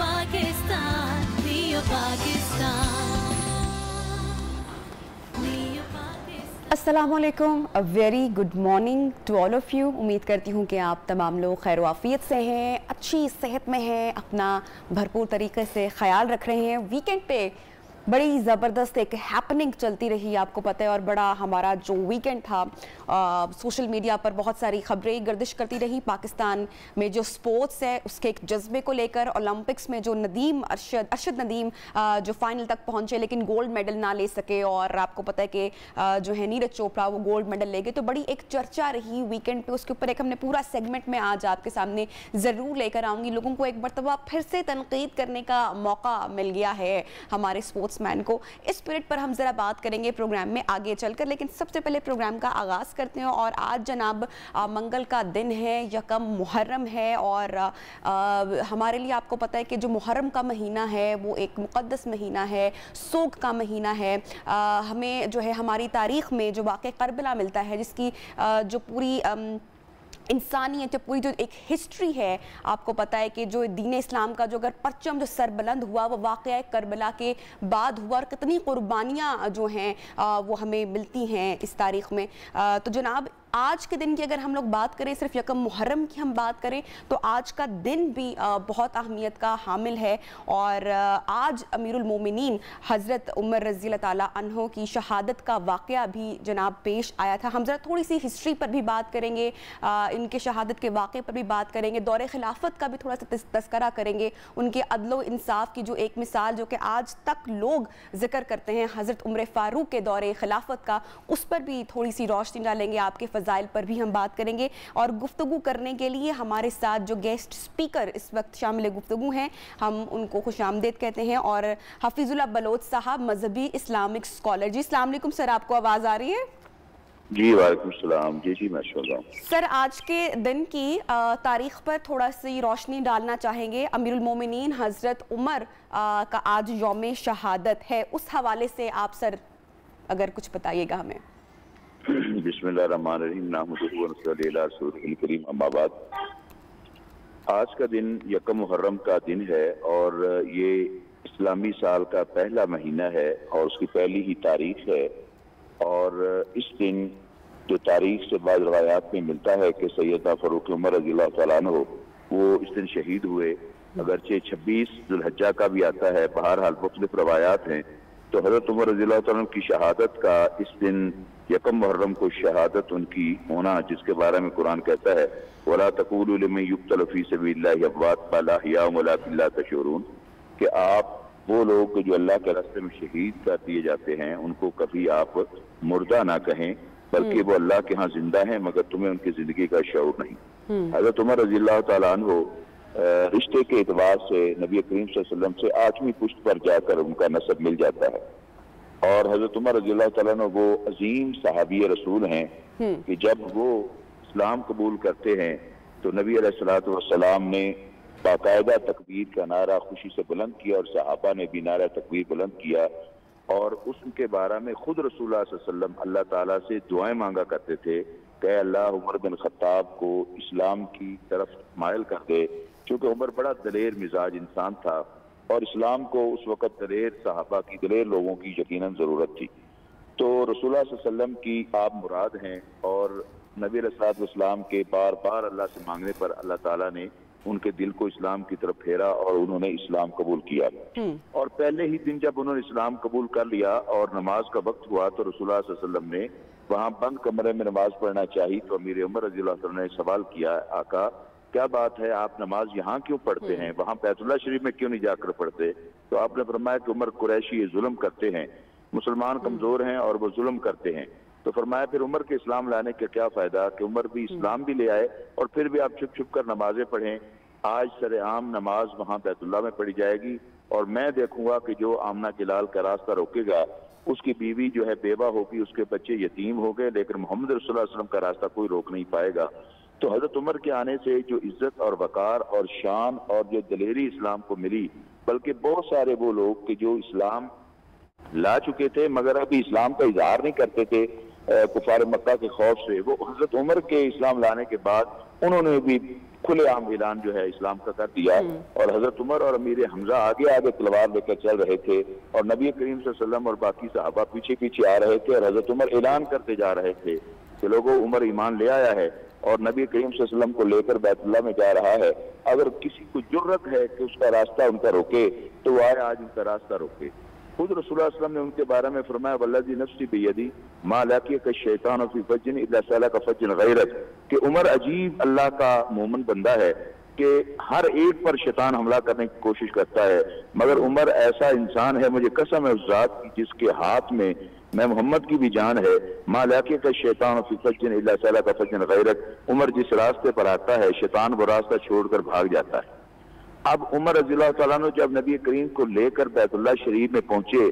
Pakistan, Neo Pakistan. अस्सलामुअलैकुम, a very good morning to all of you. उम्मीद करती हूँ कि आप तमाम लोग खैर आफियत से हैं, अच्छी सेहत में हैं, अपना भरपूर तरीके से ख्याल रख रहे हैं। वीकेंड पे बड़ी ज़बरदस्त एक हैपनिंग चलती रही, आपको पता है, और बड़ा हमारा जो वीकेंड था सोशल मीडिया पर बहुत सारी खबरें गर्दिश करती रही। पाकिस्तान में जो स्पोर्ट्स है उसके एक जज्बे को लेकर, ओलंपिक्स में जो अरशद नदीम जो फाइनल तक पहुंचे लेकिन गोल्ड मेडल ना ले सके, और आपको पता है कि जो है नीरज चोपड़ा वो गोल्ड मेडल ले गए, तो बड़ी एक चर्चा रही वीकेंड पे। उसके ऊपर एक हमने पूरा सेगमेंट में आज आपके सामने ज़रूर लेकर आऊँगी। लोगों को एक मरतबा फिर से तनकीद करने का मौका मिल गया है हमारे स्पोर्ट्समैन को। इस स्पिरिट पर हम ज़रा बात करेंगे प्रोग्राम में आगे चलकर, लेकिन सबसे पहले प्रोग्राम का आगाज़ करते हैं। और आज जनाब मंगल का दिन है, यकम मुहर्रम है, और हमारे लिए आपको पता है कि जो मुहर्रम का महीना है वो एक मुक़द्दस महीना है, सोग का महीना है। हमें जो है हमारी तारीख़ में जो वाक़या करबला मिलता है, जिसकी जो पूरी इंसानियत, पूरी जो एक हिस्ट्री है, आपको पता है कि जो दीन इस्लाम का जो अगर परचम जो सरबुलंद हुआ वो वाक़या करबला के बाद हुआ, और कितनी कुर्बानियाँ जो हैं वो हमें मिलती हैं इस तारीख़ में। तो जनाब आज के दिन की अगर हम लोग बात करें, सिर्फ यकम मुहर्रम की हम बात करें, तो आज का दिन भी बहुत अहमियत का हामिल है। और आज अमीरुल मोमिनीन हज़रत उमर रज़ी अल्लाह ताला अन्हो की शहादत का वाक़या भी जनाब पेश आया था। हम ज़रा थोड़ी सी हिस्ट्री पर भी बात करेंगे, इनके शहादत के वाक़े पर भी बात करेंगे, दौरे खिलाफत का भी थोड़ा सा तस्करा करेंगे, उनके अदलो इंसाफ की जो एक मिसाल जो कि आज तक लोग जिक्र करते हैं हज़रत उमर फ़ारूक के दौरे खिलाफत का, उस पर भी थोड़ी सी रोशनी डालेंगे, आपके फ़ज़ाइल पर भी हम बात करेंगे। और गुफ्तगू करने के लिए हमारे साथ जो गेस्ट स्पीकर इस वक्त शामिल गुफ्तगू हैं, हम उनको खुशामदीद कहते हैं। और हफीजुल्लाह बलोच साहब, मजहबी इस्लामिक स्कॉलर। जी अस्सलाम वालेकुम सर, आपको आवाज़ आ रही है? जी वालेकुम सलाम। जी माशाल्लाह। सर आज के दिन की तारीख पर थोड़ा सी रोशनी डालना चाहेंगे। अमीरुल मोमिनीन हज़रत उमर का आज यौम शहादत है, उस हवाले से आप सर अगर कुछ बताइएगा हमें। बिस्मिल्लाहिर्रहमानिर्रहीम, नाहमदुहु व नस्तईनुहु अला रसूलिहिल करीम, अम्मा बाद। आज का दिन यकम मुहर्रम का दिन है, और ये इस्लामी साल का पहला महीना है और उसकी पहली ही तारीख है। और इस दिन जो तारीख से बाद रवायात में मिलता है कि सैयदना फ़ारूक उमर रज़ी अल्लाह तआला अन्हु वो इस दिन शहीद हुए, अगरचे 26 ज़ुल्हिज्जा का भी आता है, बहरहाल मुख्तलिफ रवायात हैं। तो हज़रत उमर रज़ी अल्लाह तआला अन्हु की शहादत का इस दिन यकम मुहर्रम को शहादत उनकी होना, जिसके बारे में कुरान कहता है वला तक़ूलू लिमन युक़्तल फ़ी सबीलिल्लाहि अम्वात बल अहयाउन वलाकिन ला तशऊरून, कि आप वो लोग जो अल्लाह के रास्ते में शहीद कर दिए जाते हैं उनको कभी आप मुर्दा ना कहें, बल्कि वो अल्लाह के यहाँ जिंदा हैं, मगर तुम्हें उनकी जिंदगी का शऊर नहीं। हज़रत उमर रज़ी अल्लाह तआला अन्हु रिश्ते के एतबार से नबी करीम सल्लल्लाहु अलैहि वसल्लम से 8वीं पुश्त पर जाकर उनका नस्ब मिल जाता है। और हज़रत उमर रज़ी अल्लाह तआला अन्हु वो अजीम सहाबी रसूल हैं कि जब वो इस्लाम कबूल करते हैं तो नबी अलैहिस्सलातु वस्सलाम ने बाकायदा तकबीर का नारा खुशी से बुलंद किया, और सहाबा ने भी नारा तकबीर बुलंद किया। और उसके बारे में खुद रसूलुल्लाह सल्लल्लाहु अलैहि वसल्लम अल्लाह ताला से दुआएं मांगा करते थे कि अल्लाह उमर बिन खत्ताब को इस्लाम की तरफ मायल कर दे, क्योंकि उमर बड़ा दलेर मिजाज इंसान था और इस्लाम को उस वक़्त दलेर सहाबा की, दलेर लोगों की यकीनन ज़रूरत थी। तो रसूलुल्लाह सल्लल्लाहु अलैहि वसल्लम की आप मुराद हैं, और नबी अलैहिस्सलातु वस्सलाम के बार बार अल्लाह से मांगने पर अल्लाह ताला ने उनके दिल को इस्लाम की तरफ फेरा और उन्होंने इस्लाम कबूल किया। और पहले ही दिन जब उन्होंने इस्लाम कबूल कर लिया और नमाज का वक्त हुआ तो रसूलुल्लाह सल्लल्लाहु अलैहि वसल्लम ने वहाँ बंद कमरे में नमाज पढ़ना चाहिए, तो अमीर उमर रज़ी अल्लाह तआला ने सवाल किया, आका क्या बात है, आप नमाज यहाँ क्यों पढ़ते हैं, वहाँ बैतुल्लाह शरीफ में क्यों नहीं जाकर पढ़ते? तो आपने फरमाया कि उमर कुरैशी जुल्म करते हैं, मुसलमान कमजोर हैं और वो जुल्म करते हैं। तो फरमाया फिर उमर के इस्लाम लाने का क्या फायदा कि उमर भी इस्लाम भी ले आए और फिर भी आप छुप छुप कर नमाजें पढ़ें। आज सरेआम नमाज वहाँ बैतुल्लाह में पढ़ी जाएगी, और मैं देखूंगा कि जो आमना के लाल का रास्ता रोकेगा उसकी बीवी जो है बेवा होगी, उसके बच्चे यतीम हो गए, लेकिन मोहम्मद रसूलुल्लाह सल्लल्लाहु अलैहि वसल्लम का रास्ता कोई रोक नहीं पाएगा। तो हजरत उमर के आने से जो इज्जत और वकार और शान और जो दलेरी इस्लाम को मिली, बल्कि बहुत सारे वो लोग कि जो इस्लाम ला चुके थे मगर अभी इस्लाम का इजहार नहीं करते थे कुफार मक्का के खौफ से, वो हजरत उमर के इस्लाम लाने के बाद उन्होंने भी खुलेआम ऐलान जो है इस्लाम का कर दिया। और हजरत उमर और अमीर हमजा आगे आगे तलवार लेकर चल रहे थे और नबी करीम सल्लल्लाहु अलैहि वसल्लम और बाकी सहाबा पीछे पीछे आ रहे थे और हजरत उमर ऐलान करते जा रहे थे कि लोगों, उमर ईमान ले आया है और नबी करीम सल्लल्लाहु अलैहि वसल्लम को लेकर बैतुल्लाह में जा रहा है। अगर किसी को जुर्रत है कि उसका रास्ता उनका रोके तो वो आए आज उनका रास्ता रोके। खुद रसूलुल्लाह सल्लल्लाहु अलैहि वसल्लम ने उनके बारे में फरमाया, वल्लज़ी नफ्सी बियदी मा लाक़ियका शैतान फी फज्जिन इल्ला सलका फज्जन गैरक, कि उमर अजीब अल्लाह का मोमिन बंदा है कि हर एक पर शैतान हमला करने की कोशिश करता है, मगर उमर ऐसा इंसान है, मुझे कसम है उस जात की जिसके हाथ में मैं मोहम्मद की भी जान है, मा लाक़ियका शैतान फी फज्जिन इल्ला सलका फज्जन गैरक, उमर जिस रास्ते पर आता है शैतान वो रास्ता छोड़कर भाग जाता है। अब उमर रज़ियल्लाहु तआला अन्हु जब नबी करीम को लेकर बैतुल्लाह शरीफ में पहुंचे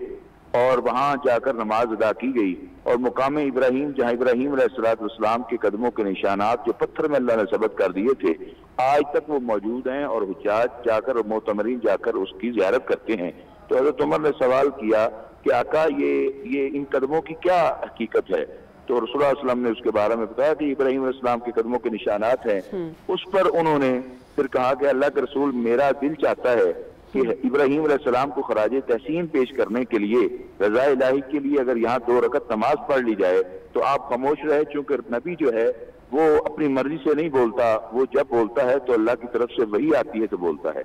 और वहां जाकर नमाज अदा की गई और मुकाम इब्राहिम जहां इब्राहिम अलैहिस्सलाम के कदमों के निशानात जो पत्थर में अल्लाह ने सबत कर दिए थे आज तक वो मौजूद हैं और हुज्जाज जाकर और मोतमरीन जाकर उसकी ज़ियारत करते हैं। तो हज़रत उमर ने सवाल किया कि आका ये इन कदमों की क्या हकीकत है? तो रसूलुल्लाह सल्लल्लाहु अलैहि वसल्लम ने उसके बारे में बताया कि इब्राहिम अलैहिस्सलाम के कदमों के निशानात हैं। उस पर उन्होंने फिर कहा कि अल्लाह के रसूल, मेरा दिल चाहता है कि इब्राहिम अलैहिस्सलाम को खराज तहसीन पेश करने के लिए, रज़ा इलाही के लिए अगर यहाँ 2 रकत नमाज पढ़ ली जाए तो आप खामोश रहे, चूंकि नबी जो है वो अपनी मर्जी से नहीं बोलता, वो जब बोलता है तो अल्लाह की तरफ से वही आती है तो बोलता है।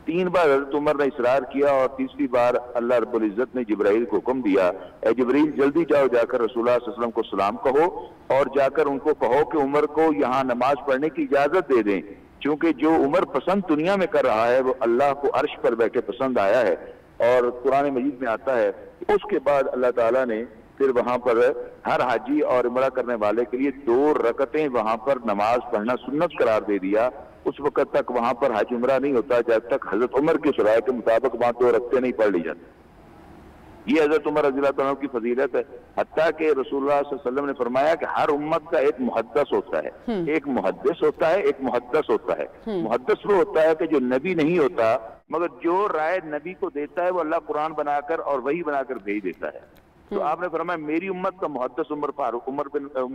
3 बार हज़रत उमर ने इसरार किया और तीसरी बार अल्लाह रब्बुल इज्जत ने जिब्राइल को हुक्म दिया, ए जिब्राइल जल्दी जाओ, जाकर रसूलुल्लाह सल्लल्लाहु अलैहि वसल्लम को सलाम कहो और जाकर उनको कहो कि उमर को यहाँ नमाज पढ़ने की इजाजत दे दें, क्योंकि जो उमर पसंद दुनिया में कर रहा है वो अल्लाह को अर्श पर बैठे पसंद आया है। और कुरान मजीद में आता है उसके बाद अल्लाह ताला ने फिर वहां पर हर हाजी और उमरा करने वाले के लिए 2 रकतें वहां पर नमाज पढ़ना सुन्नत करार दे दिया। उस वक्त तक वहां पर हज उमरा नहीं होता जब तक हजरत उमर की सराय के मुताबिक वहां 2 रकतें नहीं पढ़ ली जाती। ये हजरत उमर रज़ियल्लाहु अन्हु की फजीलत है। हत्ता कि रसूलुल्लाह सल्लल्लाहु अलैहि वसल्लम ने फरमाया कि हर उम्मत का एक मुहद्दस होता है, एक मुहद्दिस होता है, एक मुहद्दस होता है। मुहद्दस वो होता है कि जो नबी नहीं होता मगर जो राय नबी को देता है वो अल्लाह कुरान बनाकर और वही बनाकर भेज देता है। तो आपने फरमाया मेरी उम्मत का मुहद्दिस उमर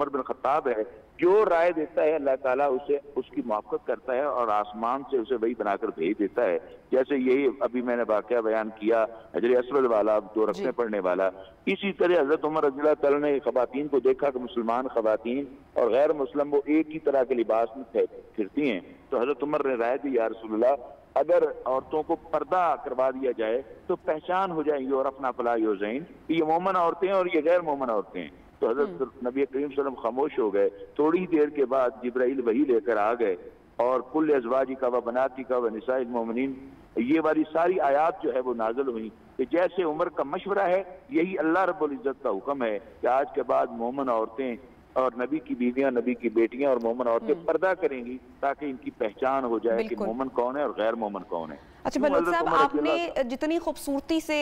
बिन खत्ताब है, जो राय देता है अल्लाह ताला उसे उसकी मुआफ़क़त करता है और आसमान से उसे वही बनाकर भेज देता है। जैसे यही अभी मैंने वाक़या बयान किया हजर अस्वद वाला, 2 रकतें पढ़ने वाला, इसी तरह हजरत उमर रज़ियल्लाहु तआला ने ख़वातीन को देखा कि मुसलमान ख़वातीन और गैर मुस्लिम वो एक ही तरह के लिबास में फिरती हैं। तो हजरत उमर ने राय दी, या रसूलल्लाह, अगर औरतों को पर्दा करवा दिया जाए तो पहचान हो जाएंगी और अपना फला योज़ैन, ये मोमन औरतें और ये गैर मोमन औरतें। तो हजरत नबी करीम सल्लल्लाहु अलैहि वसल्लम खामोश हो गए। थोड़ी देर के बाद जिब्राइल वही लेकर आ गए और कुल अज़वाजी का व बनाती का व निसाइल मोमिनीन, ये वाली सारी आयात जो है वो नाज़िल हुई कि जैसे उमर का मशवरा है यही अल्लाह रब्बुल इज्जत का हुक्म है कि आज के बाद मोमन औरतें और नबी की बीवियां, नबी की बेटियां और मोमन औरतें पर्दा करेंगी ताकि इनकी पहचान हो जाए कि मोमन कौन है और गैर मोमन कौन है। अच्छा बलोच साहब, आपने जितनी खूबसूरती से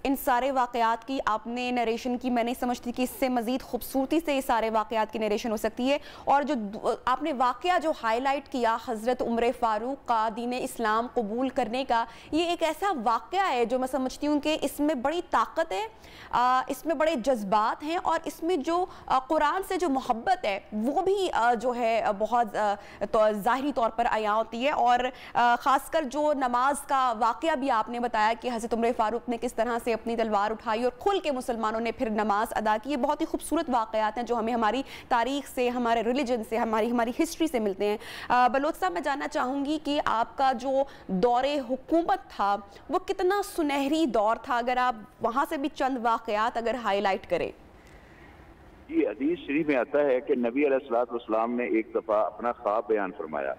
इन सारे वाक़यात की आपने नरेशन की, मैं नहीं समझती कि इससे मज़ीद खूबसूरती से ये सारे वाक़यात की नरेशन हो सकती है। और जो आपने वाक़या जो हाईलाइट किया हज़रत उमर फ़ारूक का दीन इस्लाम कबूल करने का, ये एक ऐसा वाक़या है जो मैं समझती हूँ कि इसमें बड़ी ताकत है, इसमें बड़े जज्बात हैं और इसमें जो कुरान से जो मोहब्बत है वो भी जो है बहुत ज़ाहिरी तौर पर आया होती है। और ख़ासकर जो नमाज का वाक़या भी आपने बताया कि हज़रत उमर फ़ारूक ने किस तरह से अपनी तलवार उठाई और खुल के मुसलमानों ने फिर नमाज अदा की। ये बहुत ही खूबसूरत वाक़यात हैं जो हमें हमारी तारीख़ से, हमारे रिलीजन से, हमारी हिस्ट्री से मिलते हैं। बलोच साहब, मैं जानना चाहूँगी कि आपका जो दौरे हुकूमत था वो कितना सुनहरी दौर था, अगर आप वहाँ से भी चंद वाक़यात अगर हाईलाइट करें। जी, हदीस शरीफ में आता है कि नबी अलैहिस्सलातु वस्सलाम ने एक दफ़ा अपना ख्वाब बयान फरमाया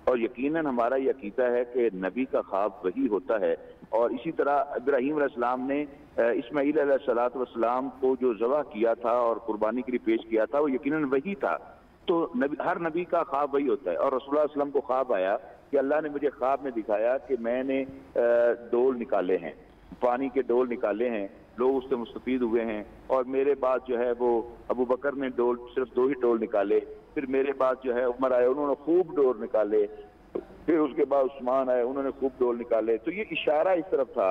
और यकीनन हमारा ये अकीदा है कि नबी का ख्वाब वही होता है। और इसी तरह इब्राहीम अलैहिस्सलाम ने इस्माईल अलैहिस्सलातु वस्सलाम को जो ज़बह किया था और कुर्बानी के लिए पेश किया था वो यकीनन वही था। तो हर नबी का ख्वाब वही होता है। और रसूलुल्लाह सल्लल्लाहु अलैहि वसल्लम को ख्वाब आया कि अल्लाह ने मुझे ख्वाब में दिखाया कि मैंने डोल निकाले हैं, पानी के डोल निकाले हैं, लोग उससे मुस्तफीद हुए हैं। और मेरे बाद जो है वो अबू बकर ने डोल सिर्फ 2 ही डोल निकाले, फिर मेरे बाद जो है उमर आए, उन्होंने खूब डोल निकाले, फिर उसके बाद उस्मान आए, उन्होंने खूब डोल निकाले। तो ये इशारा इस तरफ था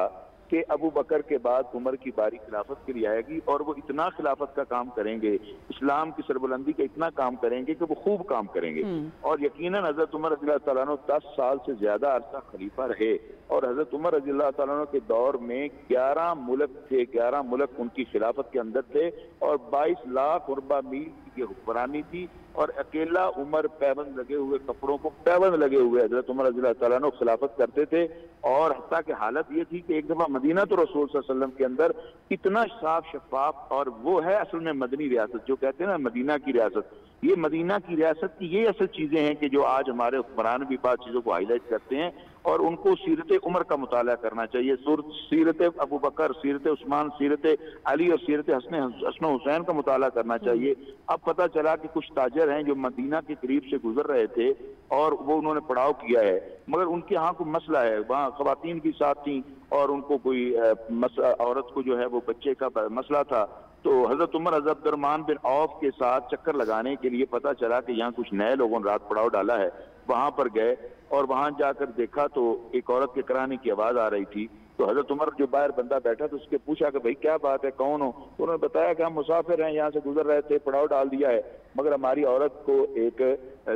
कि अबू बकर के बाद उमर की बारी खिलाफत के लिए आएगी और वो इतना खिलाफत का काम करेंगे, इस्लाम की सरबुलंदी का इतना काम करेंगे कि वो खूब काम करेंगे। और यकीनन हजरत उमर रज़ी अल्लाह तआला अन्हु 10 साल से ज्यादा अरसा खलीफा रहे और हजरत उमर रज़ी अल्लाह तआला अन्हु के दौर में 11 मुल्क थे, 11 मुल्क उनकी खिलाफत के अंदर थे और 22 लाख उरबा मील की हुक्मरानी थी और अकेला उमर पैबंद लगे हुए कपड़ों को पैबंद लगे हुए हजरत उमर रज़ी अल्लाह तआला अन्हु खिलाफत करते थे। और हत्ता की हालत ये थी कि एक दफा मदीना तो रसूल सल्लल्लाहु अलैहि वसल्लम के अंदर इतना साफ शफाफ, और वो है असल में मदनी रियासत, जो कहते हैं ना मदीना की रियासत, ये मदीना की रियासत की ये असल चीजें हैं कि जो आज हमारे हुक्मरान भी बात चीजों को हाईलाइट करते हैं और उनको सीरत उमर का मुताला करना चाहिए, सीरत अबू बकर, सीरत उस्मान, सीरत अली और सीरत हसन हुसैन का मुताला करना चाहिए। अब पता चला कि कुछ ताजर हैं जो मदीना के करीब से गुजर रहे थे और वो उन्होंने पड़ाव किया है, मगर उनके यहाँ कोई मसला है, वहाँ खवातीन भी साथ थी और उनको कोई औरत को जो है वो बच्चे का मसला था। तो हजरत उमर हजरत अब्दुर्रहमान बिन औफ के साथ चक्कर लगाने के लिए पता चला कि यहाँ कुछ नए लोगों ने रात पड़ाव डाला है, वहां पर गए और वहां जाकर देखा तो एक औरत के कराने की आवाज आ रही थी। तो हजरत उमर जो बाहर बंदा बैठा तो उसके पूछा कि भाई क्या बात है, कौन हो? तो उन्होंने बताया कि हम मुसाफिर हैं, यहाँ से गुजर रहे थे, पड़ाव डाल दिया है, मगर हमारी औरत को एक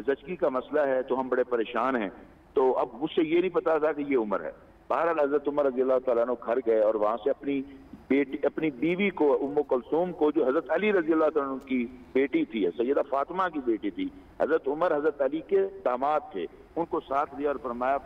जचकी का मसला है तो हम बड़े परेशान हैं। तो अब मुझसे ये नहीं पता था कि ये उमर है। बहरहाल हजरत उमर रज़ी अल्लाह तआला अन्हु घर गए और वहां से अपनी बीवी को उम्मु कुलसूम को, जो हजरत अली रज़ी अल्लाह तआला अन्हु की बेटी थी, सैयदा फातिमा की बेटी थी, हजरत उमर हजरत अली के दामाद थे, उनको साथ दिया और फरमाया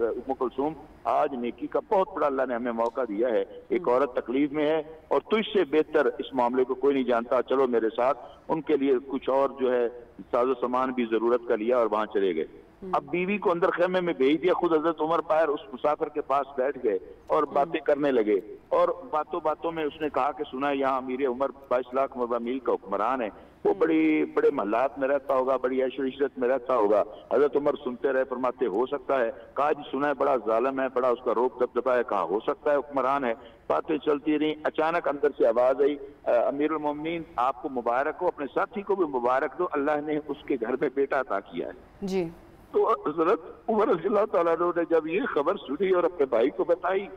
उम्मु कुलसूम आज नेकी का बहुत बड़ा अल्लाह ने हमें मौका दिया है, एक औरत तकलीफ में है और तुझसे बेहतर इस मामले को कोई नहीं जानता, चलो मेरे साथ। उनके लिए कुछ और जो है साजो सामान भी जरूरत का लिया और वहां चले गए। अब बीवी को अंदर खेमे में भेज दिया, खुद हजरत उमर बाहर उस मुसाफिर के पास बैठ गए और बातें करने लगे और बातों बातों में उसने कहा कि सुना यहाँ अमीर उमर 22 लाख मरबा मील का हुक्मरान है, वो बड़े महलात में रहता होगा, बड़ी ऐशो इशरत में रहता होगा। हजरत उमर सुनते रहे, फरमाते हो सकता है? कहा जी सुना है बड़ा जालिम है, बड़ा उसका रोक दबदबा है। कहा हो सकता है हुक्मरान है। बातें चलती रही, अचानक अंदर से आवाज आई, अमीरुल मोमिनीन आपको मुबारक हो, अपने साथी को भी मुबारक दो, अल्लाह ने उसके घर में बेटा अता किया है जी। तो हजरत उमर रज़ी अल्लाह तआला अन्हु ने जब ये खबर सुनी और अपने भाई को बताई,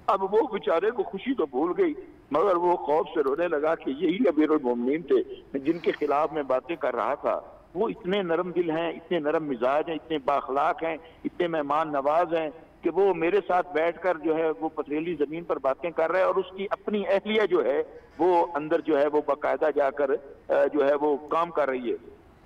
अब वो बेचारे को खुशी तो भूल गई मगर वो खौफ से रोने लगा कि यही अमीरुल मोमिनीन थे जिनके खिलाफ मैं बातें कर रहा था। वो इतने नरम दिल हैं, इतने नरम मिजाज हैं, इतने बाखलाक हैं, इतने मेहमान नवाज हैं कि वो मेरे साथ बैठकर जो है वो पथरीली जमीन पर बातें कर रहे हैं और उसकी अपनी अहलिया जो है वो अंदर जो है वो बाकायदा जाकर जो है वो काम कर रही है।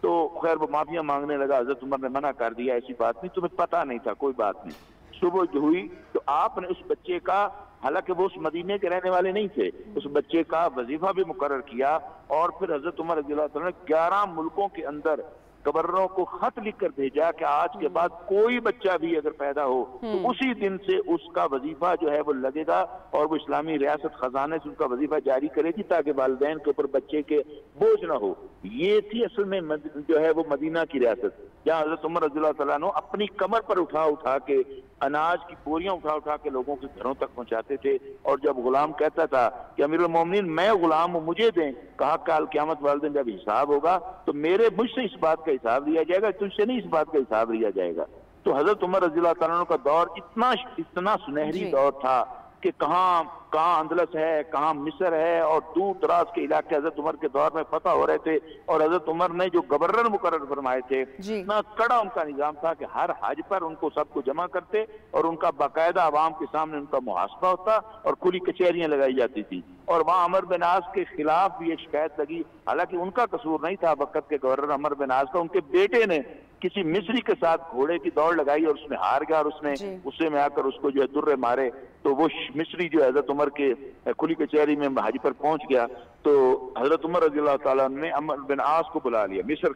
तो खैर वो माफिया मांगने लगा, हजरत उमर ने मना कर दिया, ऐसी बात नहीं, तुम्हें पता नहीं था, कोई बात नहीं। सुबह जो हुई तो आपने उस बच्चे का, हालांकि वो उस मदीने के रहने वाले नहीं थे, उस बच्चे का वजीफा भी मुकर्रर किया और फिर हजरत उमर रज़ी अल्लाह तआला ने 11 मुल्कों के अंदर गवर्नरों को खत लिखकर भेजा कि आज के बाद कोई बच्चा भी अगर पैदा हो तो उसी दिन से उसका वजीफा जो है वो लगेगा और वो इस्लामी रियासत खजाने से उसका वजीफा जारी करेगी ताकि वालिदैन के ऊपर बच्चे के बोझ ना हो। ये थी असल में जो है वो मदीना की रियासत, जहाँ हजरत उमर रज़ी अल्लाह तआला अन्हु अपनी कमर पर उठा उठा के अनाज की बोरियां उठा उठा के लोगों के घरों तक पहुंचाते थे। और जब गुलाम कहता था कि अमीरुल मोमिनीन मैं गुलाम हूं, मुझे दें, कहा कल क़यामत वाले दिन जब हिसाब होगा तो मुझसे इस बात का हिसाब लिया जाएगा, तुझसे नहीं इस बात का हिसाब लिया जाएगा। तो हजरत उमर रज़ी अल्लाह तआला अन्हु का दौर इतना सुनहरी दौर था कि कहाँ अंदलस है, कहाँ मिस्र है और दूर दराज के इलाके हजरत उमर के दौर में फतह हो रहे थे। और हजरत उमर ने जो गवर्नर मुकर्रर फरमाए थे, इतना कड़ा उनका निजाम था कि हर हज पर उनको सबको जमा करते और उनका बाकायदा आवाम के सामने उनका मुहासबा होता और खुली कचहरियां लगाई जाती थी। और वहाँ अमर बिन आस के खिलाफ भी एक शिकायत लगी, हालांकि उनका कसूर नहीं था वक्त के गवर्नर अमर बिन आस का, उनके बेटे ने किसी मिस्री के साथ घोड़े की दौड़ लगाई और उसमें हार गया और उसने गुस्से में आकर उसको जो है दुर्रे मारे। तो वो मिस्री जो हजरत उमर के खुली कचहरी में हाजी पर पहुंच गया तो हजरत उमर रज़ी अल्लाह तआला ने अमर बिन आस को बुला लिया, मिस्र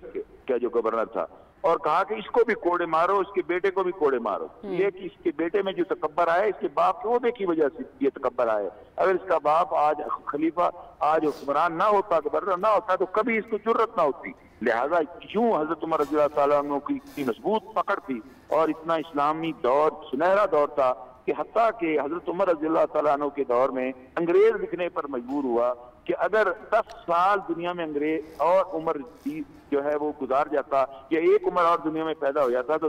का जो गवर्नर था, और कहा कि इसको भी कोड़े मारो, इसके बेटे को भी कोड़े मारो। ये कि इसके बेटे में जो तकब्बर आया इसके बाप के ओहदे की वजह से ये तकब्बर आया। अगर इसका बाप आज खलीफा, आज हुक्मरान ना होता, गवर्नर ना होता तो कभी इसको जुर्रत ना होती। लिहाजा यूं हजरत उमर रज़ी अल्लाह तआला अन्हु की मजबूत पकड़ थी और इतना इस्लामी दौर सुनहरा दौर था कि हत्ता कि हजरत उमर रज़ी अल्लाह तआला अन्हु के दौर में अंग्रेज लिखने पर मजबूर हुआ कि अगर 10 साल दुनिया में अंग्रेज और उमर जो है वो गुजार जाता या एक उमर और दुनिया में पैदा हो जाता तो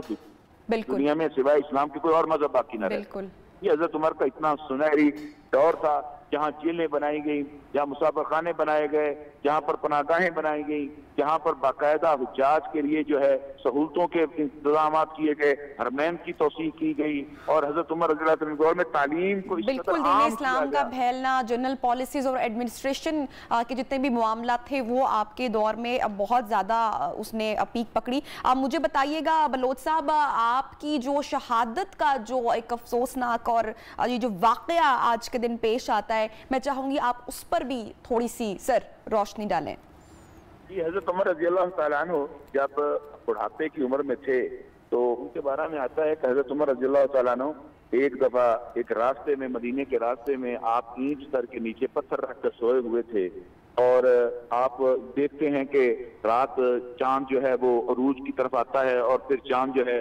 दुनिया में सिवाय इस्लाम के कोई और मजहब बाकी न रहे। ये हजरत उमर का इतना सुनहरी दौर था, जहाँ जेलें बनाई गई, जहाँ मुसाफिर खाने बनाए गए, जहाँ पर पनाहगाहें बनाई गई, जहाँ पर बाकायदा हुज्जाज के लिए जो है सहूलतों के इंतजाम किए गए, हरमैन की तौसीक की गई, और हजरत उमर रज़ी अल्लाह अन्हु के दौर में तालीम को बिल्कुल दीन इस्लाम का फैलना, जनरल पॉलिसीज और एडमिनिस्ट्रेशन के जितने भी मामला थे वो आपके दौर में बहुत ज़्यादा उसने पीक पकड़ी। आप मुझे बताइएगा बलोच साहब, आपकी जो शहादत का जो एक अफसोसनाक और ये जो वाक़या आज के दिन पेश आता है, मैं चाहूँगी आप उस पर भी थोड़ी सी सर रोशनी डालें। जी, हजरत उमर रज़ी अल्लाह तआला अन्हु जब बुढ़ापे की उम्र में थे तो उनके बारे में आता है कि हजरत उमर रज़ी अल्लाह तआला अन्हु एक दफा एक रास्ते में, मदीने के रास्ते में आप ईंट सर के नीचे पत्थर रखकर सोए हुए थे, और आप देखते हैं कि रात चांद जो है वो अरूज की तरफ आता है और फिर चांद जो है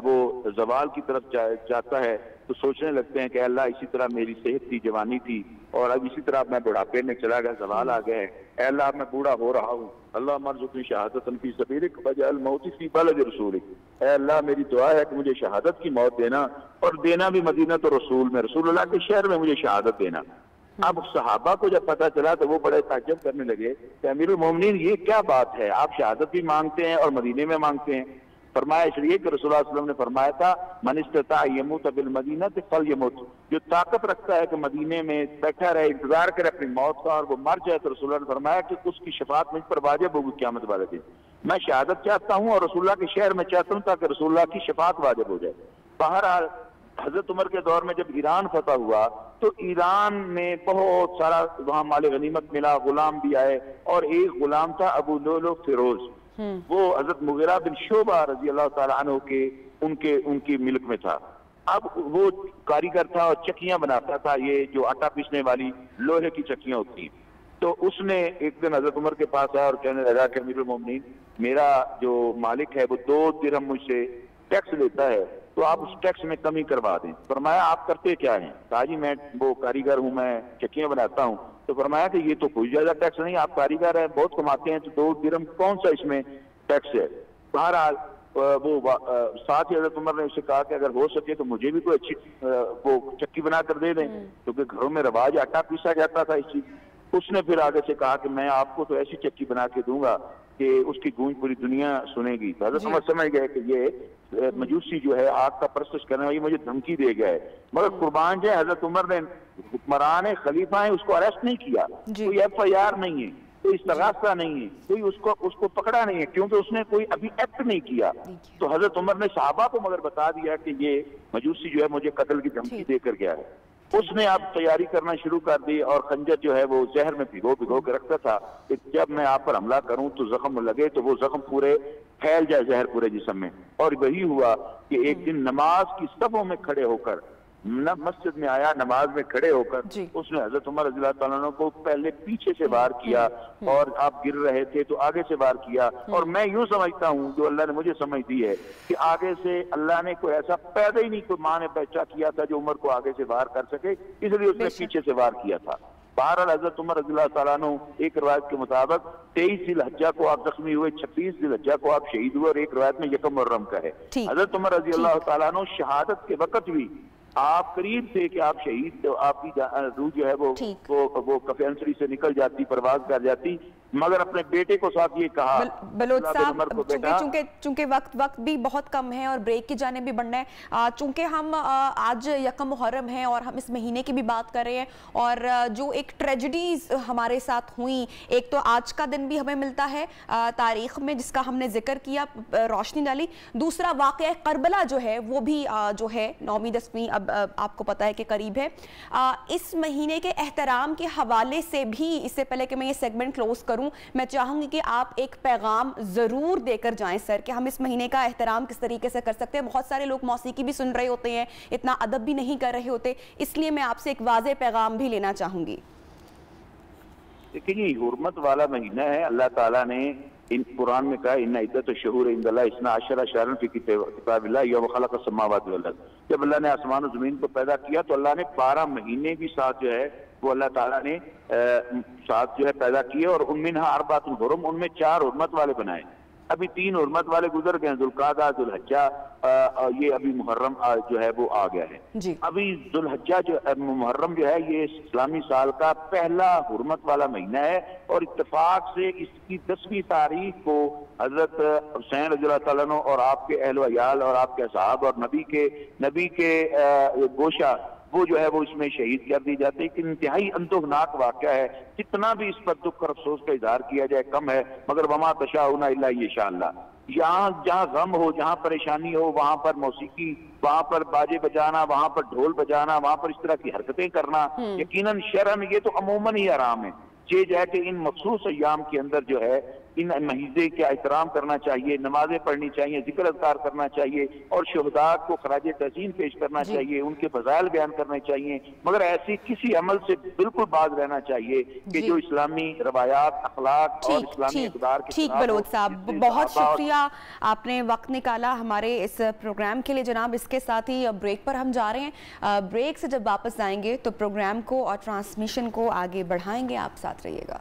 वो जवाल की तरफ जाता है, तो सोचने लगते हैं कि अल्लाह इसी तरह मेरी सेहत थी, जवानी थी, और अब इसी तरह मैं बुढ़ापे में चला गया, जवाल आ गए हैं, अल्लाह मैं बूढ़ा हो रहा हूँ, अल्लाह मरज़ुक़नी शहादतन फी सबीलिक वजअल मौती फी बलद रसूलिक, अल्लाह मेरी दुआ है कि मुझे शहादत की मौत देना, और देना भी मदीना तो रसूल में, रसूलुल्लाह के शहर में मुझे शहादत देना। अब सहाबा को जब पता चला तो वो बड़े ताज्जुब करने लगे कि अमीरुल मोमिनीन ये क्या बात है, आप शहादत भी मांगते हैं और मदीने में मांगते हैं। फरमाया इसलिए कि रसूलुल्लाह सल्लल्लाहु अलैहि वसल्लम ने फरमाया था, मन इस्तता यमूत बिल मदीना फल यमूत, जो ताकत रखता है कि मदीने में बैठा रहे, इंतजार करे अपनी मौत का और वो मर जाए, तो रसूलुल्लाह ने फरमाया कि उसकी शफाअत मुझ पर वाजिब होगी क़यामत वाले दिन। मैं शहादत चाहता हूँ और रसूलुल्लाह के शहर में चाहता हूँ ताकि रसूलुल्लाह की शफाअत वाजिब हो जाए। बहरहाल हजरत उमर के दौर में जब ईरान फतह हुआ तो ईरान में बहुत सारा वहाँ माल गनीमत मिला, गुलाम भी आए, और एक गुलाम था अबू लुलु फिरोज, वो हजरत मुगीरा बिन शोबा रजी अल्लाह तआला अन्हु के उनकी मिल्क में था। अब वो कारीगर था और चक्कियां बनाता था, ये जो आटा पीसने वाली लोहे की चक्कियां होती। तो उसने एक दिन हजरत उमर के पास आया और कहने लगा कि अमीरुल मोमिनीन, मेरा जो मालिक है वो 2 दिरहम मुझसे टैक्स लेता है, तो आप उस टैक्स में कमी करवा दें। फरमाया आप करते क्या हैं? कहा जी मैं वो कारीगर हूँ, मैं चक्कियां बनाता हूँ। तो फरमाया कि ये तो कोई ज्यादा टैक्स नहीं, आप कारीगर हैं, बहुत कमाते हैं, तो 2 दिरहम कौन सा इसमें टैक्स है? बहरहाल वो साथ ही हजरत उमर ने उसे कहा कि अगर हो सके तो मुझे भी कोई अच्छी वो चक्की बना कर दे दें, क्योंकि घरों में रवाज आटा पीसा जाता था इस चीज। उसने फिर आगे से कहा कि मैं आपको तो ऐसी चक्की बना के दूंगा कि उसकी गूंज पूरी दुनिया सुनेगी। तो हजरत उमर समझ गए कि ये मजूसी जो है आग का परस्तिश करने वाली मुझे धमकी दे गया है। मगर कुर्बान जाए हजरत उमर ने हुक्मरान खलीफा है उसको अरेस्ट नहीं किया, कोई FIR नहीं है, कोई इस्तगासा नहीं है, कोई उसको पकड़ा नहीं है, क्योंकि उसने कोई अभी एक्ट नहीं किया। तो हजरत उमर ने साहबा को मगर बता दिया कि ये मजूसी जो है मुझे कत्ल की धमकी देकर गया है। उसने अब तैयारी करना शुरू कर दी और खंजर जो है वो जहर में भिगो के रखता था कि जब मैं आप पर हमला करूं तो जख्म लगे तो वो जख्म पूरे फैल जाए जहर पूरे जिस्म में। और वही हुआ कि एक दिन नमाज की सफों में खड़े होकर मस्जिद में आया, नमाज में खड़े होकर उसने हजरत उमर रज़ी अल्लाह तआला अन्हु को पहले पीछे से वार किया और आप गिर रहे थे तो आगे से वार किया। और मैं यूं समझता हूं, जो अल्लाह ने मुझे समझ दी है, कि आगे से अल्लाह ने कोई ऐसा पैदा ही नहीं, कोई माँ ने बच्चा किया था जो उमर को आगे से वार कर सके, इसलिए उसने पीछे से वार किया था। बहरहाल हजरत उमर रज़ी अल्लाह तआला अन्हु एक रवायत के मुताबिक 23 ज़िलहज्जा को आप जख्मी हुए, 26 ज़िलहज्जा को आप शहीद हुए, और एक रवायत में यकम मुहर्रम का है। हजरत उमर रज़ी अल्लाह तआला अन्हु शहादत के वक्त भी आप करीब थे कि आप शहीद, तो आपकी रूह जो है वो कफेंसरी से निकल जाती, परवाज कर जाती, मगर अपने बेटे को साथ ये कहा। बलोच साहब, चूंकि वक्त भी बहुत कम है और ब्रेक की जाने भी बढ़ना है, चूंकि हम आज यकम मुहर्रम है और हम इस महीने की भी बात कर रहे हैं, और जो एक ट्रेजेडीज हमारे साथ हुई, एक तो आज का दिन भी हमें मिलता है तारीख में जिसका हमने जिक्र किया, रोशनी डाली, दूसरा वाक़या करबला जो है वो भी जो है 9वीं 10वीं अब आपको पता है कि करीब है। इस महीने के एहतराम के हवाले से भी, इससे पहले कि मैं ये सेगमेंट क्लोज करूं, मैं चाहूंगी कि आप एक पैगाम जरूर देकर जाएं सर, कि हम इस महीने का एहतराम किस तरीके से कर सकते हैं। बहुत सारे लोग मौसीकी भी सुन रहे होते हैं, इतना अदब भी नहीं कर रहे होते, इसलिए मैं आपसे एक वाज़ेह पैगाम भी लेना चाहूंगी। देखिए, ये हुर्मत वाला महीना है। अल्लाह ताला ने इन कुरान में कहा, इन्ना इद्दत शुहूर इंदल्लाह इस्ना अशरा शहरन फी किताबिल्लाह यौम खलक़ अस्समावाति वल अर्ज़। जब अल्लाह ने आसमान और जमीन को पैदा किया तो अल्लाह ने 12 महीने भी साथ जो है वो अल्लाह ताला ने साथ जो है पैदा किए, और उनमिनहा अर्बातुन हुरुम, उनमें 4 हुर्मत वाले बनाए। अभी 3 हुर्मत वाले गुजर गए, जुल्कादा, जुल्हज्जा, ये अभी मुहर्रम जो है वो आ गया है जी। अभी जुल्हज्जा जो मुहर्रम जो है ये इस्लामी साल का पहला हुर्मत वाला महीना है, और इत्तेफाक से इसकी 10वीं तारीख को हजरत हुसैन रज़ी अल्लाह तआला अन्हु और आपके अहल वयाल और आपके असहाब और नबी के गोशा वो जो है वो इसमें शहीद कर दी जाती है। कि इंतहाई अंतोहनाक वाक़या है, कितना भी इस पर दुख और अफसोस का इजहार किया जाए कम है, मगर वमा तशाउना इल्ला इंशाअल्लाह। यहाँ जहाँ गम हो, जहाँ परेशानी हो, वहाँ पर मौसीकी, वहाँ पर बाजे बजाना, वहाँ पर ढोल बजाना, वहाँ पर इस तरह की हरकतें करना यकीनन शरअन ये तो अमूमन ही हराम है। ये जो है कि इन मखसूस अय्याम के अंदर जो है इन महीज़े का एहतराम करना चाहिए, नमाजें पढ़नी चाहिए, जिक्र अज़कार करना चाहिए और शुहदा को खराजे तहसीन पेश करना चाहिए, उनके फज़ाइल बयान करने चाहिए, मगर ऐसी किसी अमल से बिल्कुल बाज रहना चाहिए कि जो इस्लामी रवायात, अखलाक और इस्लामी इक़दार के ठीक बलोच साहब, बहुत शुक्रिया आपने वक्त निकाला हमारे इस प्रोग्राम के लिए जनाब। इसके साथ ही ब्रेक पर हम जा रहे हैं। ब्रेक से जब वापस आएंगे तो प्रोग्राम को और ट्रांसमिशन को आगे बढ़ाएंगे। आप साथ रहिएगा।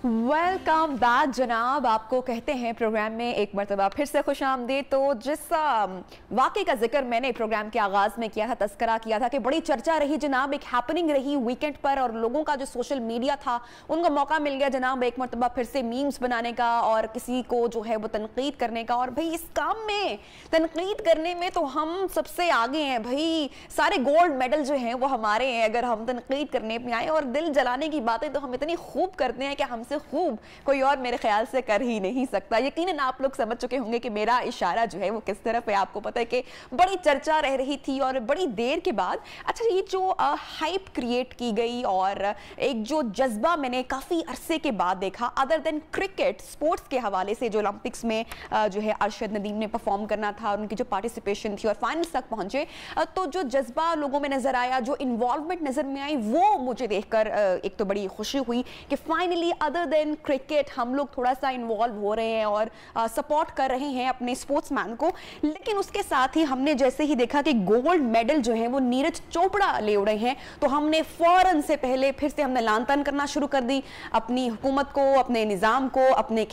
वेलकम बैक जनाब, आपको कहते हैं प्रोग्राम में एक मरतबा फिर से खुशामदीद। तो जिस वाक़े का जिक्र मैंने प्रोग्राम के आगाज़ में किया था, तस्करा किया था कि बड़ी चर्चा रही जनाब, एक हैपनिंग रही वीकेंड पर और लोगों का जो सोशल मीडिया था उनको मौका मिल गया जनाब एक मरतबा फिर से मीम्स बनाने का और किसी को जो है वो तनकीद करने का। और भाई इस काम में तनकीद करने में तो हम सबसे आगे हैं भाई, सारे गोल्ड मेडल जो हैं वो हमारे हैं अगर हम तनकीद करने में आए। और दिल जलाने की बातें तो हम इतनी खूब करते हैं कि हमसे खूब कोई और मेरे ख्याल से कर ही नहीं सकता। यकीनन आप लोग समझ चुके होंगे कि मेरा इशारा जो है वो किस तरफ है। आपको पता है कि बड़ी चर्चा रह रही थी और बड़ी देर के बाद अच्छा ये जो हाइप क्रिएट की गई और एक जो जज्बा मैंने काफ़ी अरसे के बाद देखा अदर देन क्रिकेट, स्पोर्ट्स के हवाले से जो ओलंपिक्स में जो है अरशद नदीम ने परफॉर्म करना था और उनकी जो पार्टिसिपेशन थी और फाइनल्स तक पहुंचे, तो जो जज्बा लोगों में नजर आया, जो इन्वॉल्वमेंट नजर में आई, वो मुझे देखकर एक तो बड़ी खुशी हुई कि फाइनली अदर देन क्रिकेट हम लोग थोड़ा सा इन्वॉल्व हो रहे हैं और सपोर्ट कर रहे हैं अपने स्पोर्ट्समैन को। लेकिन उसके साथ ही हमने जैसे ही देखा कि गोल्ड मेडल जो है वो नीरज चोपड़ा ले उड़े हैं, तो हमने फौरन से पहले फिर से हमने लान तान करना शुरू कर दी अपनी हुकूमत को, अपने निज़ाम को, अपने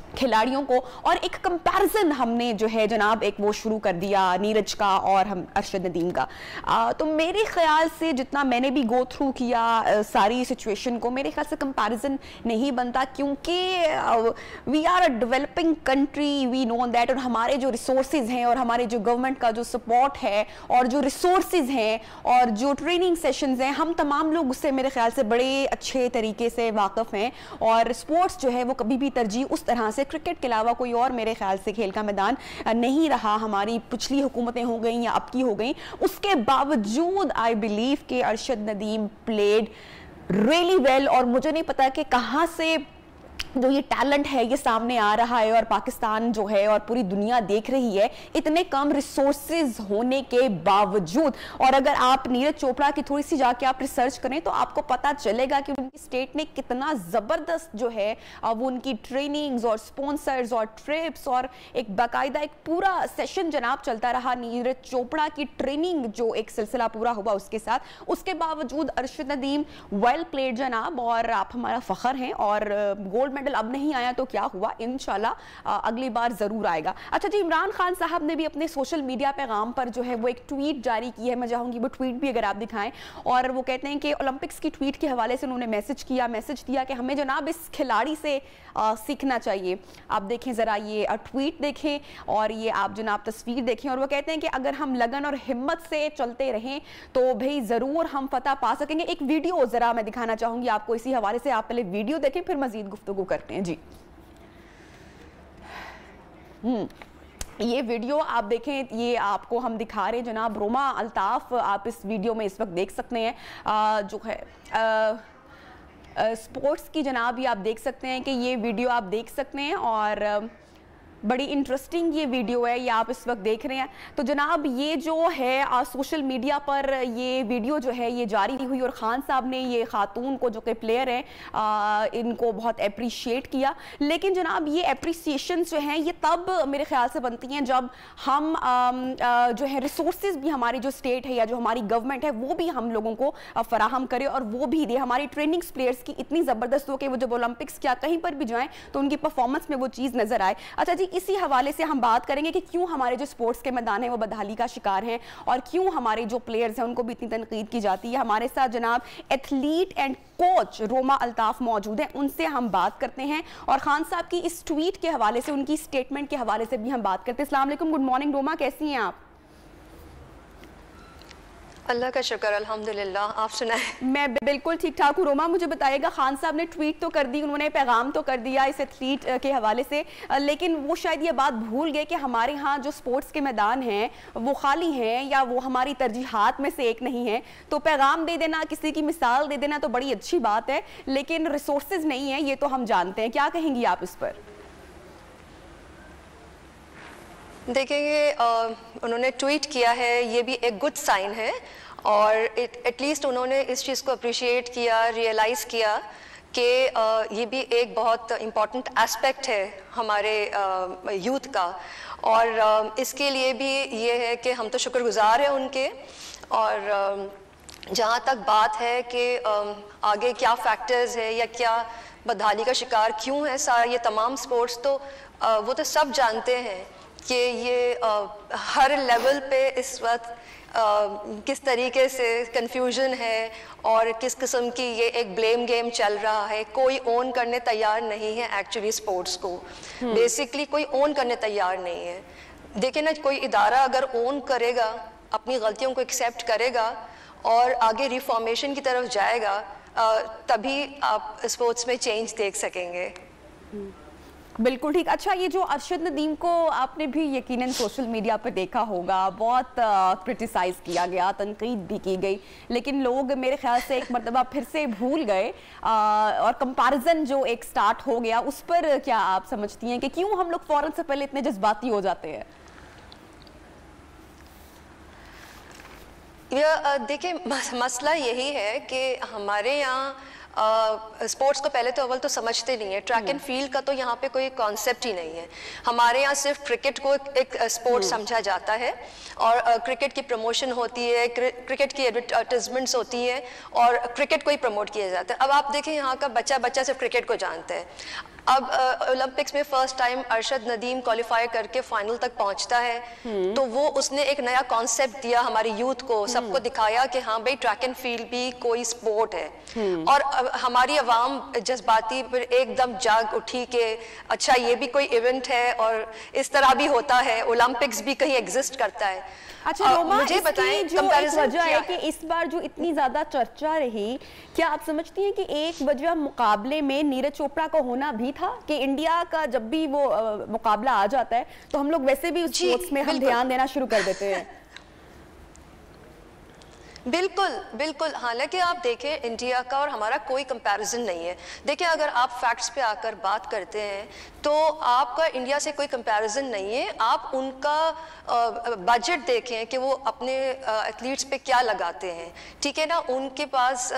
खिलाड़ियों को, और एक कंपैरिजन हमने जो है जनाब एक वो शुरू कर दिया नीरज का और हम अरशद नदीम का। तो मेरे ख्याल से जितना मैंने भी गो थ्रू किया सारी सिचुएशन को, मेरे ख्याल से कंपैरिजन नहीं बनता, क्योंकि we are a developing country, we know that, और हमारे जो रिसोर्सेज हैं और हमारे जो गवर्नमेंट का जो सपोर्ट है और जो रिसोर्सेज हैं और जो ट्रेनिंग सेशंस हैं, हम तमाम लोग उससे मेरे ख्याल से बड़े अच्छे तरीके से वाकिफ़ हैं। और स्पोर्ट्स जो है वो कभी भी तरजीह उस तरह से क्रिकेट के अलावा कोई और मेरे ख्याल से खेल का मैदान नहीं रहा। हमारी पिछली हुकूमतें हो गई या अब की हो गई, उसके बावजूद आई बिलीव कि Arshad Nadeem played really well. और मुझे नहीं पता कि कहाँ से जो ये टैलेंट है ये सामने आ रहा है और पाकिस्तान जो है और पूरी दुनिया देख रही है इतने कम रिसोर्सेज होने के बावजूद। और अगर आप नीरज चोपड़ा की थोड़ी सी जाके आप रिसर्च करें तो आपको पता चलेगा कि उनकी स्टेट ने कितना ज़बरदस्त जो है वो उनकी ट्रेनिंग्स और स्पॉन्सर्स और ट्रिप्स और एक बाकायदा एक पूरा सेशन जनाब चलता रहा नीरज चोपड़ा की ट्रेनिंग, जो एक सिलसिला पूरा हुआ उसके साथ। उसके बावजूद अरशद नदीम वेल प्लेड जनाब, और आप हमारा फ़ख्र हैं। और गोल्ड मेडल अब नहीं आया तो क्या हुआ, इंशाल्लाह अगली बार जरूर आएगा। अच्छा जी, इमरान खान साहब ने भी अपने सोशल मीडिया पैगाम पर जो है वो एक ट्वीट जारी की है, मैं चाहूंगी वो ट्वीट भी अगर आप दिखाएं। और वो कहते हैं कि ओलंपिक्स की ट्वीट के हवाले से उन्होंने मैसेज दिया कि हमें जनाब इस खिलाड़ी से सीखना चाहिए। आप देखें ज़रा ये ट्वीट देखें और ये आप जनाब तस्वीर देखें। और वो कहते हैं कि अगर हम लगन और हिम्मत से चलते रहें तो भाई ज़रूर हम फतह पा सकेंगे। एक वीडियो ज़रा मैं दिखाना चाहूँगी आपको इसी हवाले से, आप पहले वीडियो देखें फिर मज़ीद गुफ्तगू करते हैं जी। ये वीडियो आप देखें, ये आपको हम दिखा रहे हैं जनाब रोमा अल्ताफ, आप इस वीडियो में इस वक्त देख सकते हैं जो है स्पोर्ट्स की जनाब, ये आप देख सकते हैं कि ये वीडियो आप देख सकते हैं। और बड़ी इंटरेस्टिंग ये वीडियो है, ये आप इस वक्त देख रहे हैं। तो जनाब ये जो है सोशल मीडिया पर ये वीडियो जो है ये जारी हुई और ख़ान साहब ने ये खातून को जो कि प्लेयर हैं इनको बहुत अप्रिशिएट किया। लेकिन जनाब ये अप्रिसिएशन जो हैं ये तब मेरे ख्याल से बनती हैं जब हम जो है रिसोर्सेज भी हमारी जो स्टेट है या जो हमारी गवर्नमेंट है वो भी हम लोगों को फराहम करे और वो भी दे। हमारी ट्रेनिंग प्लेयर्स की इतनी ज़बरदस्त हो कि वो जब ओलंपिक्स क्या कहीं पर भी जाएं तो उनकी परफॉर्मेंस में वो चीज़ नज़र आए। अच्छा जी, इसी हवाले से हम बात करेंगे कि क्यों हमारे जो स्पोर्ट्स के मैदान हैं वो बदहाली का शिकार हैं और क्यों हमारे जो प्लेयर्स हैं उनको भी इतनी तनकीद की जाती है। हमारे साथ जनाब athlete and coach Roma Altaf मौजूद हैं, उनसे हम बात करते हैं और खान साहब की इस ट्वीट के हवाले से, उनकी स्टेटमेंट के हवाले से भी हम बात करते हैं। अस्सलाम वालेकुम, गुड मॉर्निंग रोमा, कैसी हैं आप? अल्लाह का शुक्र, अल्हम्दुलिल्लाह, आप सुनाएं? मैं बिल्कुल ठीक ठाक हूँ। रोमा मुझे बताइएगा, खान साहब ने ट्वीट तो कर दी, उन्होंने पैगाम तो कर दिया इस एथलीट के हवाले से, लेकिन वो शायद ये बात भूल गए कि हमारे यहाँ जो स्पोर्ट्स के मैदान हैं वो खाली हैं या वो हमारी तरजीहात में से एक नहीं है। तो पैगाम दे देना, किसी की मिसाल दे देना तो बड़ी अच्छी बात है, लेकिन रिसोर्सेज नहीं है, ये तो हम जानते हैं। क्या कहेंगी आप इस पर? देखेंगे, उन्होंने ट्वीट किया है, ये भी एक गुड साइन है और एटलीस्ट उन्होंने इस चीज़ को अप्रिशिएट किया, रियलाइज़ किया कि ये भी एक बहुत इम्पॉर्टेंट एस्पेक्ट है हमारे यूथ का और इसके लिए भी ये है कि हम तो शुक्रगुजार हैं उनके। और जहाँ तक बात है कि आगे क्या फैक्टर्स है या क्या बदहाली का शिकार क्यों है सारा ये तमाम स्पोर्ट्स, तो वो तो सब जानते हैं कि ये हर लेवल पे इस वक्त किस तरीके से कंफ्यूजन है और किस किस्म की ये एक ब्लेम गेम चल रहा है। कोई ओन करने तैयार नहीं है एक्चुअली स्पोर्ट्स को, बेसिकली कोई ओन करने तैयार नहीं है। देखिए ना, कोई इदारा अगर ओन करेगा, अपनी गलतियों को एक्सेप्ट करेगा और आगे रिफॉर्मेशन की तरफ जाएगा, तभी आप स्पोर्ट्स में चेंज देख सकेंगे। बिल्कुल ठीक। अच्छा, ये जो अरशद नदीम को आपने भी यकीनन सोशल मीडिया पर देखा होगा, बहुत क्रिटिसाइज़ किया गया, तनकीद भी की गई, लेकिन लोग मेरे ख्याल से एक मरतबा फिर से भूल गए और कंपैरिजन जो एक स्टार्ट हो गया, उस पर क्या आप समझती हैं कि क्यों हम लोग फ़ौरन से पहले इतने जज्बाती हो जाते हैं? देखिए, मसला यही है कि हमारे यहाँ स्पोर्ट्स को पहले तो अव्वल तो समझते नहीं है। ट्रैक एंड फील्ड का तो यहाँ पे कोई कॉन्सेप्ट ही नहीं है। हमारे यहाँ सिर्फ क्रिकेट को एक स्पोर्ट समझा जाता है और क्रिकेट की प्रमोशन होती है, क्रिकेट की एडवर्टाइजमेंट्स होती है और क्रिकेट को ही प्रमोट किया जाता है। अब आप देखें, यहाँ का बच्चा सिर्फ क्रिकेट को जानता है। अब ओलंपिक्स में first time Arshad Nadeem qualify करके फाइनल तक पहुंचता है, तो वो उसने एक नया कॉन्सेप्ट दिया हमारी यूथ को, सबको दिखाया कि हाँ भाई, ट्रैक एंड फील्ड भी कोई स्पोर्ट है। और हमारी अवाम जज्बाती पर एकदम जाग उठी कि अच्छा, ये भी कोई इवेंट है और इस तरह भी होता है, ओलंपिक्स भी कहीं एग्जिस्ट करता है। अच्छा रोमा, मुझे बताएं, जो एक वजह है कि इस बार जो इतनी ज्यादा चर्चा रही, क्या आप समझती हैं कि एक वजह मुकाबले में नीरज चोपड़ा का होना भी था कि इंडिया का जब भी वो मुकाबला आ जाता है तो हम लोग वैसे भी उस स्पोर्ट्स में हम ध्यान देना शुरू कर देते हैं? बिल्कुल बिल्कुल। हालांकि आप देखें, इंडिया का और हमारा कोई कंपैरिजन नहीं है। देखिए, अगर आप फैक्ट्स पे आकर बात करते हैं तो आपका इंडिया से कोई कंपैरिजन नहीं है। आप उनका बजट देखें कि वो अपने एथलीट्स पे क्या लगाते हैं, ठीक है ना। उनके पास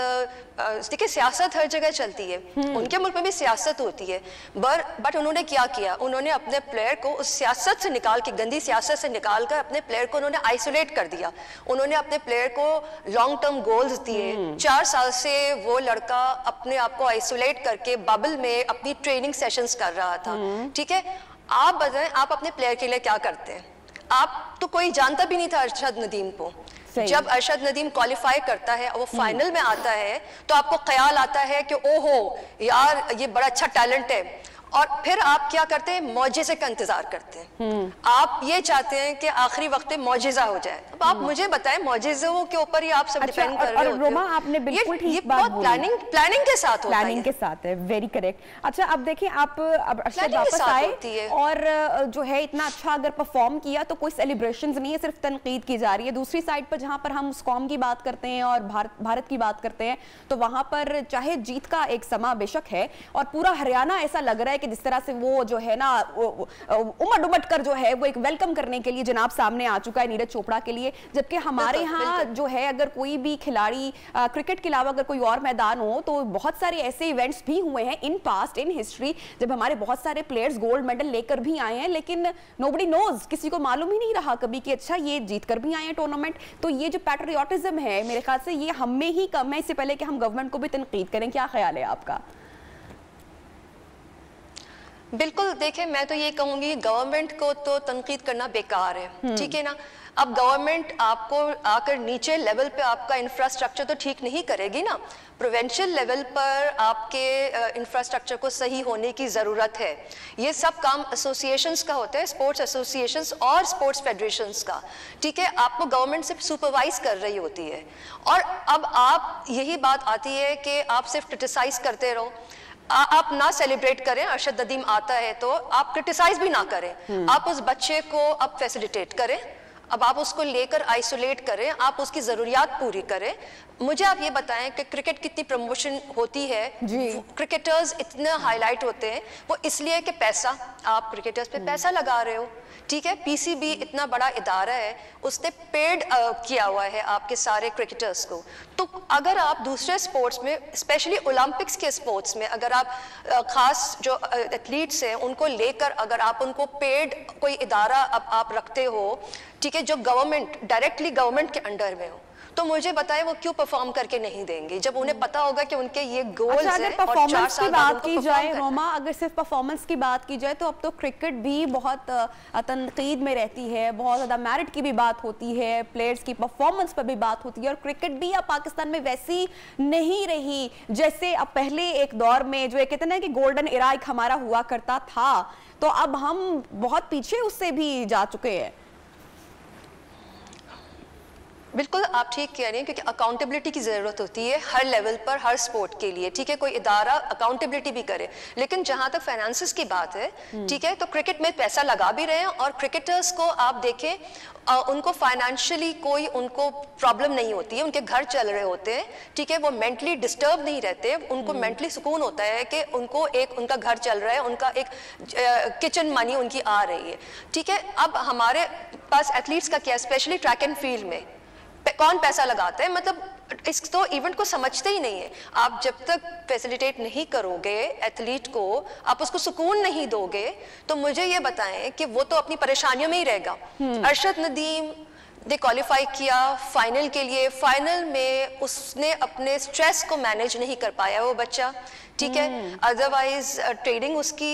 देखिए, सियासत हर जगह चलती है, उनके मुल्क में भी सियासत होती है, बट उन्होंने क्या किया, उन्होंने अपने प्लेयर को उस सियासत से निकाल के, गंदी सियासत से निकाल कर अपने प्लेयर को उन्होंने आइसोलेट कर दिया। उन्होंने अपने प्लेयर को लॉन्ग टर्म गोल्स दिए। 4 साल से वो लड़का अपने आप को आइसोलेट करके बबल में अपनी ट्रेनिंग सेशंस कर रहा था, ठीक है। आप बताएं, आप अपने प्लेयर के लिए क्या करते हैं? आप तो कोई जानता भी नहीं था अरशद नदीम को। जब अरशद नदीम क्वालिफाई करता है और वो फाइनल में आता है तो आपको ख्याल आता है कि ओहो यार, ये बड़ा अच्छा टैलेंट है, और फिर आप क्या करते हैं, मौजिज़े का इंतजार करते हैं। आप ये चाहते हैं कि आखिरी वक्त में मौजिज़ा हो जाए। अब आप मुझे बताएं, मौजिज़ों के ऊपर ही आप सब डिपेंड कर रहे होते रोमा, आपने बिल्कुल ठीक बात बोली। प्लानिंग के साथ होता है। प्लानिंग के साथ है, वेरी करेक्ट। अच्छा, अब देखिए, आप अरशद वापस आए और जो है इतना अच्छा अगर परफॉर्म किया तो कोई सेलिब्रेशंस नहीं है, सिर्फ तनकीद की जा रही है। दूसरी साइड पर जहां पर हम उस कौम की बात करते हैं और भारत की बात करते हैं, तो वहां पर चाहे जीत का एक समा बेशक है और पूरा हरियाणा ऐसा लग रहा है कि जिस तरह से वो जो है ना उमड़ उमड़ कर जो है वो एक वेलकम करने के लिए जनाब सामने आ चुका है नीरज चोपड़ा के लिए, जबकि हमारे यहाँ जो है अगर कोई भी खिलाड़ी क्रिकेट के अलावा अगर कोई और मैदान हो तो बहुत सारे ऐसे इवेंट्स भी हुए हैं इन पास्ट इन हिस्ट्री जब हमारे बहुत सारे प्लेयर्स गोल्ड मेडल लेकर भी आए हैं, लेकिन नोबडी नोज, किसी को मालूम ही नहीं रहा कभी कि अच्छा ये जीत कर भी आए हैं टूर्नामेंट। तो ये जो पैट्रियोटिज्म है मेरे ख्याल से ये हम में ही कम है, इससे पहले कि हम गवर्नमेंट को भी तनकीद करें। क्या ख्याल है आपका? बिल्कुल, देखें मैं तो ये कहूंगी गवर्नमेंट को तो तनकीद करना बेकार है, ठीक है ना। अब गवर्नमेंट आपको आकर नीचे लेवल पे आपका इंफ्रास्ट्रक्चर तो ठीक नहीं करेगी ना, प्रोविंशियल लेवल पर आपके इंफ्रास्ट्रक्चर को सही होने की ज़रूरत है। ये सब काम एसोसिएशंस का होता है, स्पोर्ट्स एसोसिएशंस और स्पोर्ट्स फेडरेशंस का, ठीक है। आपको गवर्नमेंट से सुपरवाइज कर रही होती है और अब आप यही बात आती है कि आप सिर्फ क्रिटिसाइज करते रहो, आप ना सेलिब्रेट करें। अरशद नदीम आता है तो आप क्रिटिसाइज भी ना करें, आप उस बच्चे को अब फैसिलिटेट करें, अब आप उसको लेकर आइसोलेट करें, आप उसकी ज़रूरियात पूरी करें। मुझे आप ये बताएं कि क्रिकेट कितनी प्रमोशन होती है, क्रिकेटर्स इतने हाईलाइट होते हैं, वो इसलिए कि पैसा, आप क्रिकेटर्स पे पैसा लगा रहे हो, ठीक है। पीसीबी इतना बड़ा इदारा है, उसने पेड किया हुआ है आपके सारे क्रिकेटर्स को। तो अगर आप दूसरे स्पोर्ट्स में, स्पेशली ओलंपिक्स के स्पोर्ट्स में, अगर आप खास जो एथलीट्स हैं उनको लेकर अगर आप उनको पेड कोई इदारा अब आप रखते हो, ठीक है, जो गवर्नमेंट डायरेक्टली गवर्नमेंट के अंडर में हो, तो मुझे बताएं वो क्यों परफॉर्म करके नहीं देंगे जब उन्हें पता होगा कि उनके ये गोल्स हैं। अगर परफॉर्मेंस की बात की जाए रोमा, अगर सिर्फ परफॉर्मेंस की बात की जाए तो अब तो क्रिकेट भी बहुत तनकीद में रहती है, बहुत ज़्यादा मेरिट की भी बात होती है, प्लेयर्स की परफॉर्मेंस पर भी बात होती है, और क्रिकेट भी अब पाकिस्तान में वैसी नहीं रही जैसे अब पहले एक दौर में जो कहते हैं कि गोल्डन एरा एक हमारा हुआ करता था, तो अब हम बहुत पीछे उससे भी जा चुके हैं। बिल्कुल आप ठीक कह रही हैं, क्योंकि अकाउंटेबिलिटी की ज़रूरत होती है हर लेवल पर, हर स्पोर्ट के लिए, ठीक है। कोई इदारा अकाउंटेबिलिटी भी करे, लेकिन जहाँ तक फाइनेंसेस की बात है, ठीक है, तो क्रिकेट में पैसा लगा भी रहे हैं और क्रिकेटर्स को आप देखें उनको फाइनेंशियली कोई उनको प्रॉब्लम नहीं होती है, उनके घर चल रहे होते हैं, ठीक है, वो मेंटली डिस्टर्ब नहीं रहते, उनको मेंटली सुकून होता है कि उनको एक उनका घर चल रहा है, उनका एक किचन मनी उनकी आ रही है, ठीक है। अब हमारे पास एथलीट्स का क्या, स्पेशली ट्रैक एंड फील्ड में कौन पैसा लगाता है, मतलब इस तो इवेंट को समझते ही नहीं है। आप जब तक फैसिलिटेट नहीं करोगे एथलीट को, आप उसको सुकून नहीं दोगे, तो मुझे ये बताएं कि वो तो अपनी परेशानियों में ही रहेगा। अरशद नदीम ने क्वालिफाई किया फाइनल के लिए, फाइनल में उसने अपने स्ट्रेस को मैनेज नहीं कर पाया वो बच्चा, ठीक है। अदरवाइज ट्रेडिंग उसकी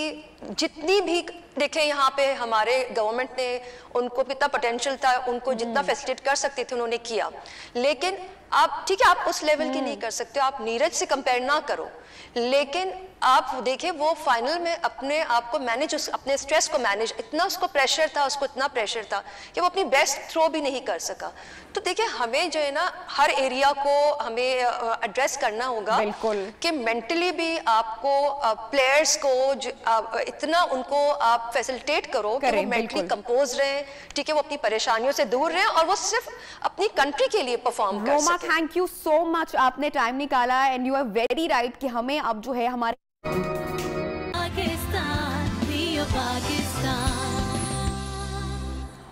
जितनी भी, देखें यहाँ पे हमारे गवर्नमेंट ने उनको कितना पोटेंशियल था, उनको जितना फैसिलिटेट कर सकते थे उन्होंने किया, लेकिन आप ठीक है आप उस लेवल की नहीं कर सकते, आप नीरज से कंपेयर ना करो, लेकिन आप देखिए वो फाइनल में अपने आप को मैनेज, अपने स्ट्रेस को मैनेज, इतना उसको प्रेशर था, उसको इतना प्रेशर था कि वो अपनी बेस्ट थ्रो भी नहीं कर सका। तो देखिए हमें जो है ना हर एरिया को हमें एड्रेस करना होगा कि मेंटली भी आपको प्लेयर्स को इतना उनको आप फैसिलिटेट करो कि वो मेंटली कंपोज रहे, ठीक है, वो अपनी परेशानियों से दूर रहे और वो सिर्फ अपनी कंट्री के लिए परफॉर्म कर सके। Roma thank you so much, आपने टाइम निकाला and you are very right कि हमें अब जो है हमारे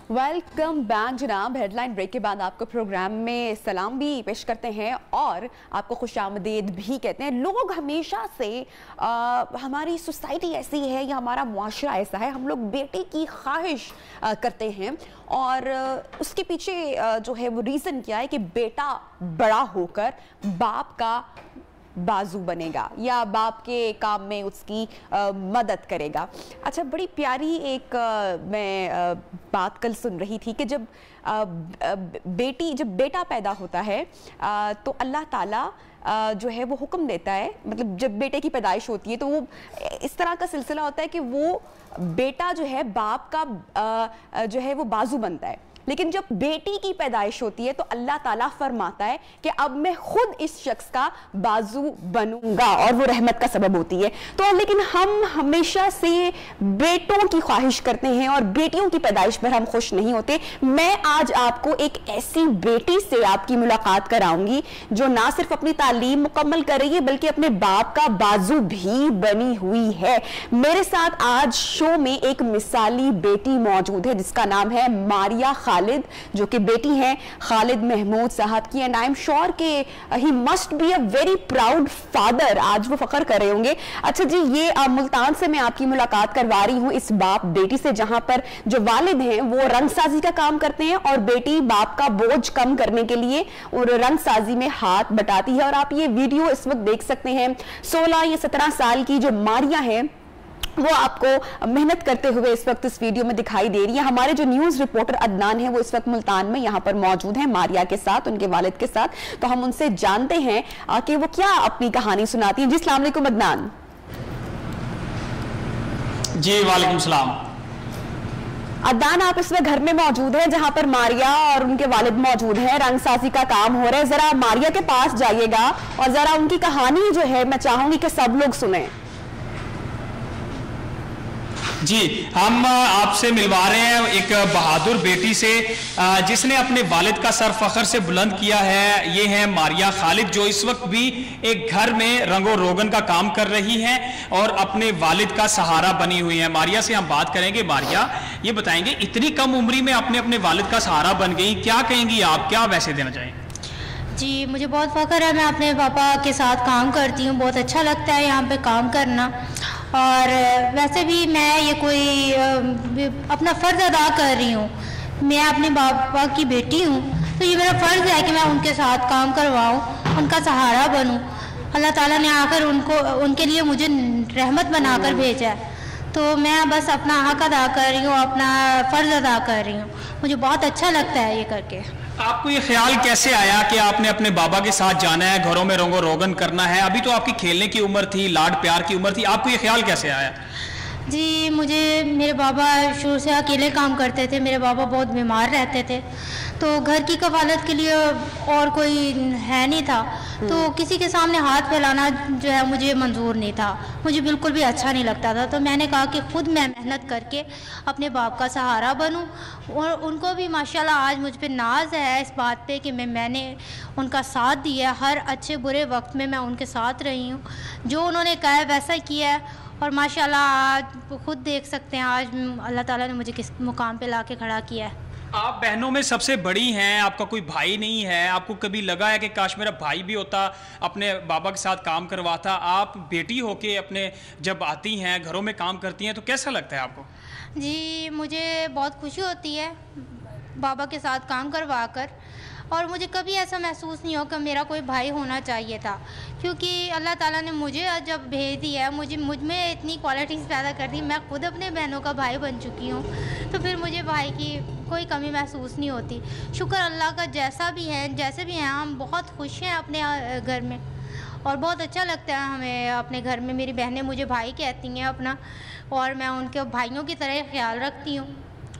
वेलकम बैक जनाब। हेडलाइन ब्रेक के बाद आपको प्रोग्राम में सलाम भी पेश करते हैं और आपको खुशामदीद भी कहते हैं। लोग हमेशा से हमारी सोसाइटी ऐसी है या हमारा मुआशरा ऐसा है, हम लोग बेटे की ख्वाहिश करते हैं और उसके पीछे जो है वो रीज़न क्या है कि बेटा बड़ा होकर बाप का बाजू बनेगा या बाप के काम में उसकी मदद करेगा। अच्छा, बड़ी प्यारी एक मैं बात कल सुन रही थी कि जब बेटा पैदा होता है तो अल्लाह ताला जो है वो हुक्म देता है, मतलब जब बेटे की पैदाइश होती है तो वो इस तरह का सिलसिला होता है कि वो बेटा जो है बाप का जो है वो बाजू बनता है, लेकिन जब बेटी की पैदाइश होती है तो अल्लाह ताला फरमाता है कि अब मैं खुद इस शख्स का बाजू बनूंगा, और वो रहमत का सबब होती है। तो लेकिन हम हमेशा से बेटों की ख्वाहिश करते हैं और बेटियों की पैदाइश पर हम खुश नहीं होते। मैं आज आपको एक ऐसी बेटी से आपकी मुलाकात कराऊंगी जो ना सिर्फ अपनी तालीम मुकम्मल कर रही है बल्कि अपने बाप का बाजू भी बनी हुई है। मेरे साथ आज शो में एक मिसाली बेटी मौजूद है जिसका नाम है मारिया खालिद, जो कि बेटी है खालिद महमूद साहब की, एंड आई एम श्योर कि he must be a very proud father. आज वो फख्र कर रहे होंगे। अच्छा जी, ये मुल्तान से मैं आपकी मुलाकात करवा रही हूँ इस बाप बेटी से, जहां पर जो वालिद हैं वो रंगसाजी का काम करते हैं और बेटी बाप का बोझ कम करने के लिए और रंगसाजी में हाथ बटाती है। और आप ये वीडियो इस वक्त देख सकते हैं। 16 या 17 साल की जो मारिया है वो आपको मेहनत करते हुए इस वक्त इस वीडियो में दिखाई दे रही है। हमारे जो न्यूज रिपोर्टर अदनान है वो इस वक्त मुल्तान में यहाँ पर मौजूद है मारिया के साथ, उनके वालिद के साथ। तो हम उनसे जानते हैं कि वो क्या अपनी कहानी सुनाती है। जी अस्सलाम वालेकुम अदनान। जी वालेकुम सलाम। अदनान, आप इस वक्त घर में मौजूद हैं जहां पर मारिया और उनके वालिद मौजूद हैं, रंगसाजी का काम हो रहा है। जरा मारिया के पास जाइएगा और जरा उनकी कहानी जो है मैं चाहूंगी कि सब लोग सुने। जी, हम आपसे मिलवा रहे हैं एक बहादुर बेटी से जिसने अपने वालिद का सर फख्र से बुलंद किया है। ये है मारिया खालिद, जो इस वक्त भी एक घर में रंगो रोगन का काम कर रही हैं और अपने वालिद का सहारा बनी हुई है। मारिया से हम बात करेंगे। मारिया, ये बताएंगे इतनी कम उम्री में अपने वालिद का सहारा बन गई, क्या कहेंगी आप, क्या वैसे देना चाहेंगे? जी, मुझे बहुत फ़ख्र है, मैं अपने पापा के साथ काम करती हूँ, बहुत अच्छा लगता है यहाँ पे काम करना। और वैसे भी मैं ये कोई अपना फ़र्ज़ अदा कर रही हूँ। मैं अपने पापा की बेटी हूँ तो ये मेरा फ़र्ज़ है कि मैं उनके साथ काम करवाऊँ, उनका सहारा बनूँ। अल्लाह ताला ने आकर उनके लिए मुझे रहमत बनाकर भेजा है, तो मैं बस अपना हक अदा कर रही हूँ, अपना फ़र्ज़ अदा कर रही हूँ। मुझे बहुत अच्छा लगता है ये करके। आपको ये ख्याल कैसे आया कि आपने अपने बाबा के साथ जाना है, घरों में रंगो रोगन करना है? अभी तो आपकी खेलने की उम्र थी, लाड प्यार की उम्र थी, आपको ये ख्याल कैसे आया? जी, मुझे मेरे बाबा शुरू से अकेले काम करते थे। मेरे बाबा बहुत बीमार रहते थे, तो घर की कफालत के लिए और कोई है नहीं था, तो किसी के सामने हाथ फैलाना जो है मुझे मंजूर नहीं था, मुझे बिल्कुल भी अच्छा नहीं लगता था। तो मैंने कहा कि ख़ुद मैं मेहनत करके अपने बाप का सहारा बनूं। और उनको भी माशाल्लाह आज मुझ पे नाज है इस बात पे कि मैंने उनका साथ दिया। हर अच्छे बुरे वक्त में मैं उनके साथ रही हूँ, जो उन्होंने कहा है वैसा किया है। और माशाल्लाह आज खुद देख सकते हैं आज अल्लाह ताला ने मुझे किस मुकाम पे लाके खड़ा किया है। आप बहनों में सबसे बड़ी हैं, आपका कोई भाई नहीं है। आपको कभी लगा है कि काश मेरा भाई भी होता, अपने बाबा के साथ काम करवाता? आप बेटी होके अपने जब आती हैं, घरों में काम करती हैं, तो कैसा लगता है आपको? जी, मुझे बहुत खुशी होती है बाबा के साथ काम करवा कर, और मुझे कभी ऐसा महसूस नहीं हो कि मेरा कोई भाई होना चाहिए था, क्योंकि अल्लाह ताला ने मुझे जब भेज दिया है, मुझ में इतनी क्वालिटीज़ पैदा कर दी, मैं खुद अपने बहनों का भाई बन चुकी हूँ, तो फिर मुझे भाई की कोई कमी महसूस नहीं होती। शुक्र अल्लाह का, जैसा भी है जैसे भी हैं हम बहुत खुश हैं अपने घर में, और बहुत अच्छा लगता है हमें अपने घर में। मेरी बहनें मुझे भाई कहती हैं अपना, और मैं उनके भाइयों की तरह ख्याल रखती हूँ,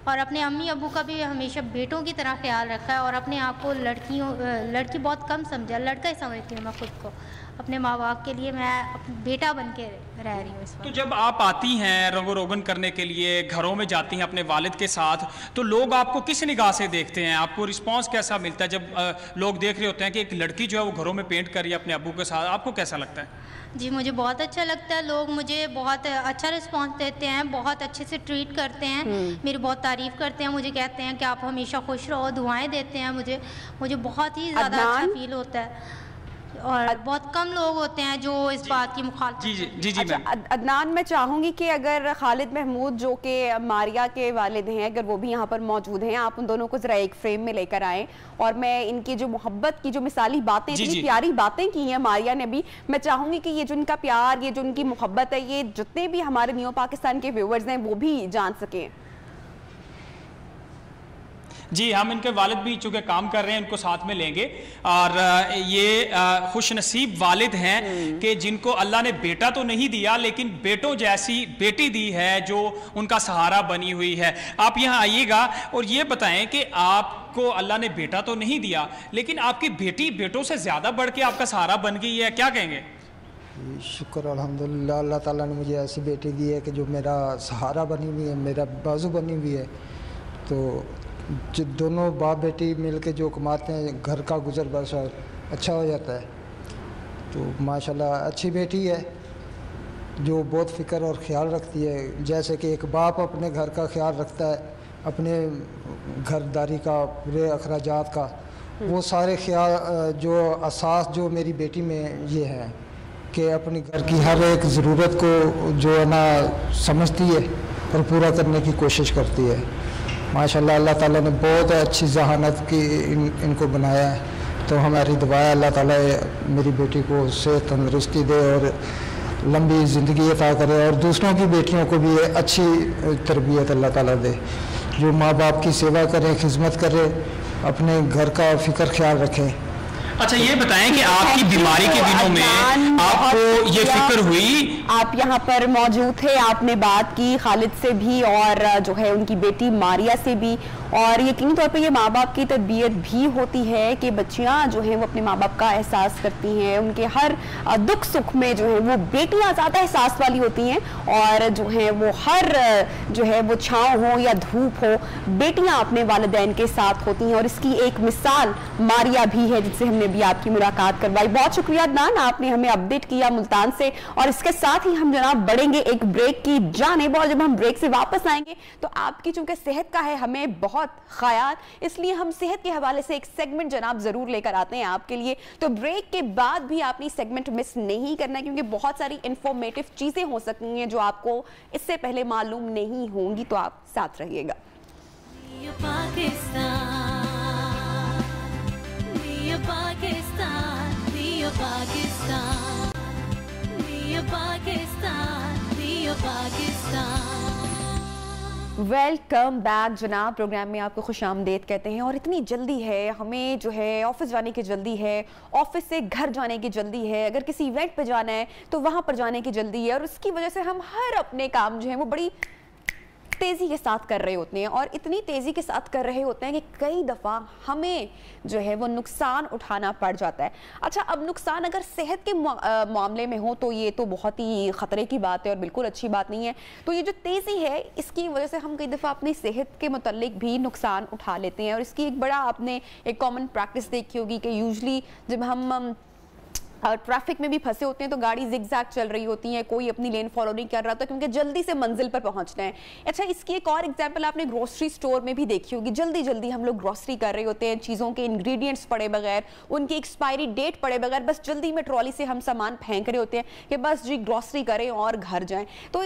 और अपने अम्मी अबू का भी हमेशा बेटों की तरह ख्याल रखा है, और अपने आप को लड़की बहुत कम समझा, लड़का ही समझती हूँ मैं खुद को। अपने माँ बाप के लिए मैं बेटा बन के रह रही हूँ इस वक्त। तो जब आप आती हैं रंगो रोगन करने के लिए, घरों में जाती हैं अपने वालिद के साथ, तो लोग आपको किस निगाह से देखते हैं? आपको रिस्पांस कैसा मिलता है जब लोग देख रहे होते हैं कि एक लड़की जो है वो घरों में पेंट कर रही है अपने अब्बू के साथ? आपको कैसा लगता है? जी, मुझे बहुत अच्छा लगता है। लोग मुझे बहुत अच्छा रिस्पांस देते हैं, बहुत अच्छे से ट्रीट करते हैं, मेरी बहुत तारीफ़ करते हैं, मुझे कहते हैं कि आप हमेशा खुश रहो, दुआएं देते हैं मुझे बहुत ही ज़्यादा अच्छा फील होता है। और बहुत कम लोग होते हैं जो इस बात की मुखालफत। जी। अच्छा अदनान, मैं चाहूँगी कि अगर खालिद महमूद जो कि मारिया के वालिद हैं, अगर वो भी यहाँ पर मौजूद हैं, आप उन दोनों को ज़रा एक फ्रेम में लेकर आएँ, और मैं इनकी जो मोहब्बत की जो मिसाली बातें, इतनी प्यारी बातें की हैं मारिया ने भी, मैं चाहूँगी कि ये जो इनका प्यार, ये जो उनकी मोहब्बत है, ये जितने भी हमारे न्यू पाकिस्तान के व्यूवर्स हैं वो भी जान सकें। जी, हम इनके वालिद भी चूँकि काम कर रहे हैं, उनको साथ में लेंगे। और ये खुश नसीब वालिद हैं कि जिनको अल्लाह ने बेटा तो नहीं दिया लेकिन बेटों जैसी बेटी दी है जो उनका सहारा बनी हुई है। आप यहाँ आइएगा और ये बताएं कि आपको अल्लाह ने बेटा तो नहीं दिया लेकिन आपकी बेटी बेटों से ज़्यादा बढ़ के आपका सहारा बन गई है, क्या कहेंगे? शुक्र अल्हम्दुलिल्लाह, अल्लाह ताला ने मुझे ऐसी बेटी दी है कि जो मेरा सहारा बनी हुई है, मेरा बाजू बनी हुई है। तो जो दोनों बाप बेटी मिल के जो कमाते हैं, घर का गुजर बसर अच्छा हो जाता है। तो माशाल्लाह अच्छी बेटी है जो बहुत फ़िक्र और ख्याल रखती है। जैसे कि एक बाप अपने घर का ख्याल रखता है, अपने घरदारी का, पूरे अखराजात का, वो सारे ख्याल जो असास जो मेरी बेटी में ये है कि अपने घर की हर एक ज़रूरत को जो है ना समझती है और पूरा करने की कोशिश करती है। माशाल्लाह अल्लाह ताला ने बहुत अच्छी जहानत की इनको बनाया है। तो हमारी दुआ है अल्लाह ताला मेरी बेटी को सेहत तंदुरुस्ती दे और लंबी ज़िंदगी अता करे और दूसरों की बेटियों को भी अच्छी तरबियत अल्लाह ताला दे, जो माँ बाप की सेवा करें, खिदमत करें, अपने घर का फ़िक्र ख्याल रखें। अच्छा, ये बताएं कि आपकी बीमारी के दिनों में आपको ये फिक्र हुई? आप यहाँ पर मौजूद थे, आपने बात की खालिद से भी और जो है उनकी बेटी मारिया से भी, और यकीनी तौर पे ये माँ बाप की तरबियत भी होती है कि बच्चियाँ जो हैं वो अपने माँ बाप का एहसास करती हैं, उनके हर दुख सुख में जो है वो बेटियाँ ज़्यादा एहसास वाली होती हैं और जो है वो हर जो है वो छाँव हो या धूप हो, बेटियाँ अपने वालिदैन के साथ होती हैं। और इसकी एक मिसाल मारिया भी है जिससे हमने भी आपकी मुलाकात करवाई। बहुत शुक्रिया अदनान, आपने हमें अपडेट किया मुल्तान से। और इसके साथ ही हम जनाब बढ़ेंगे एक ब्रेक की जानिब, और जब हम ब्रेक से वापस आएंगे तो आपकी चूंकि सेहत का है हमें बहुत ख्याल, इसलिए हम सेहत के हवाले से एक सेगमेंट जनाब जरूर लेकर आते हैं आपके लिए। तो ब्रेक के बाद भी आपने सेगमेंट मिस नहीं करना है क्योंकि बहुत सारी इंफॉर्मेटिव चीजें हो सकती हैं जो आपको इससे पहले मालूम नहीं होंगी, तो आप साथ रहिएगा। वेलकम बैक जनाब, प्रोग्राम में आपको खुश आमदेद कहते हैं। और इतनी जल्दी है हमें जो है ऑफिस जाने की जल्दी है, ऑफिस से घर जाने की जल्दी है, अगर किसी इवेंट पे जाना है तो वहाँ पर जाने की जल्दी है, और उसकी वजह से हम हर अपने काम जो है वो बड़ी तेज़ी के साथ कर रहे होते हैं, और इतनी तेज़ी के साथ कर रहे होते हैं कि कई दफ़ा हमें जो है वो नुकसान उठाना पड़ जाता है। अच्छा, अब नुकसान अगर सेहत के मामले में हो तो ये तो बहुत ही ख़तरे की बात है और बिल्कुल अच्छी बात नहीं है। तो ये जो तेज़ी है इसकी वजह से हम कई दफ़ा अपनी सेहत के मुतल्लिक भी नुकसान उठा लेते हैं। और इसकी एक बड़ा आपने एक कॉमन प्रैक्टिस देखी होगी कि यूजली जब हम ट्रैफिक में भी फंसे होते हैं तो गाड़ी जिगजैग चल रही होती है, कोई अपनी लेन फॉलो नहीं कर रहा था क्योंकि जल्दी से मंजिल पर पहुंचना है। अच्छा, इसकी एक और एग्जांपल आपने ग्रोसरी स्टोर में भी देखी होगी, जल्दी जल्दी हम लोग ग्रोसरी कर रहे होते हैं, चीज़ों के इंग्रेडिएंट्स पड़े बगैर, उनकी एक्सपायरी डेट पड़े बगैर, बस जल्दी में ट्रॉली से हम सामान फेंक रहे होते हैं कि बस जी ग्रोसरी करें और घर जाएं। तो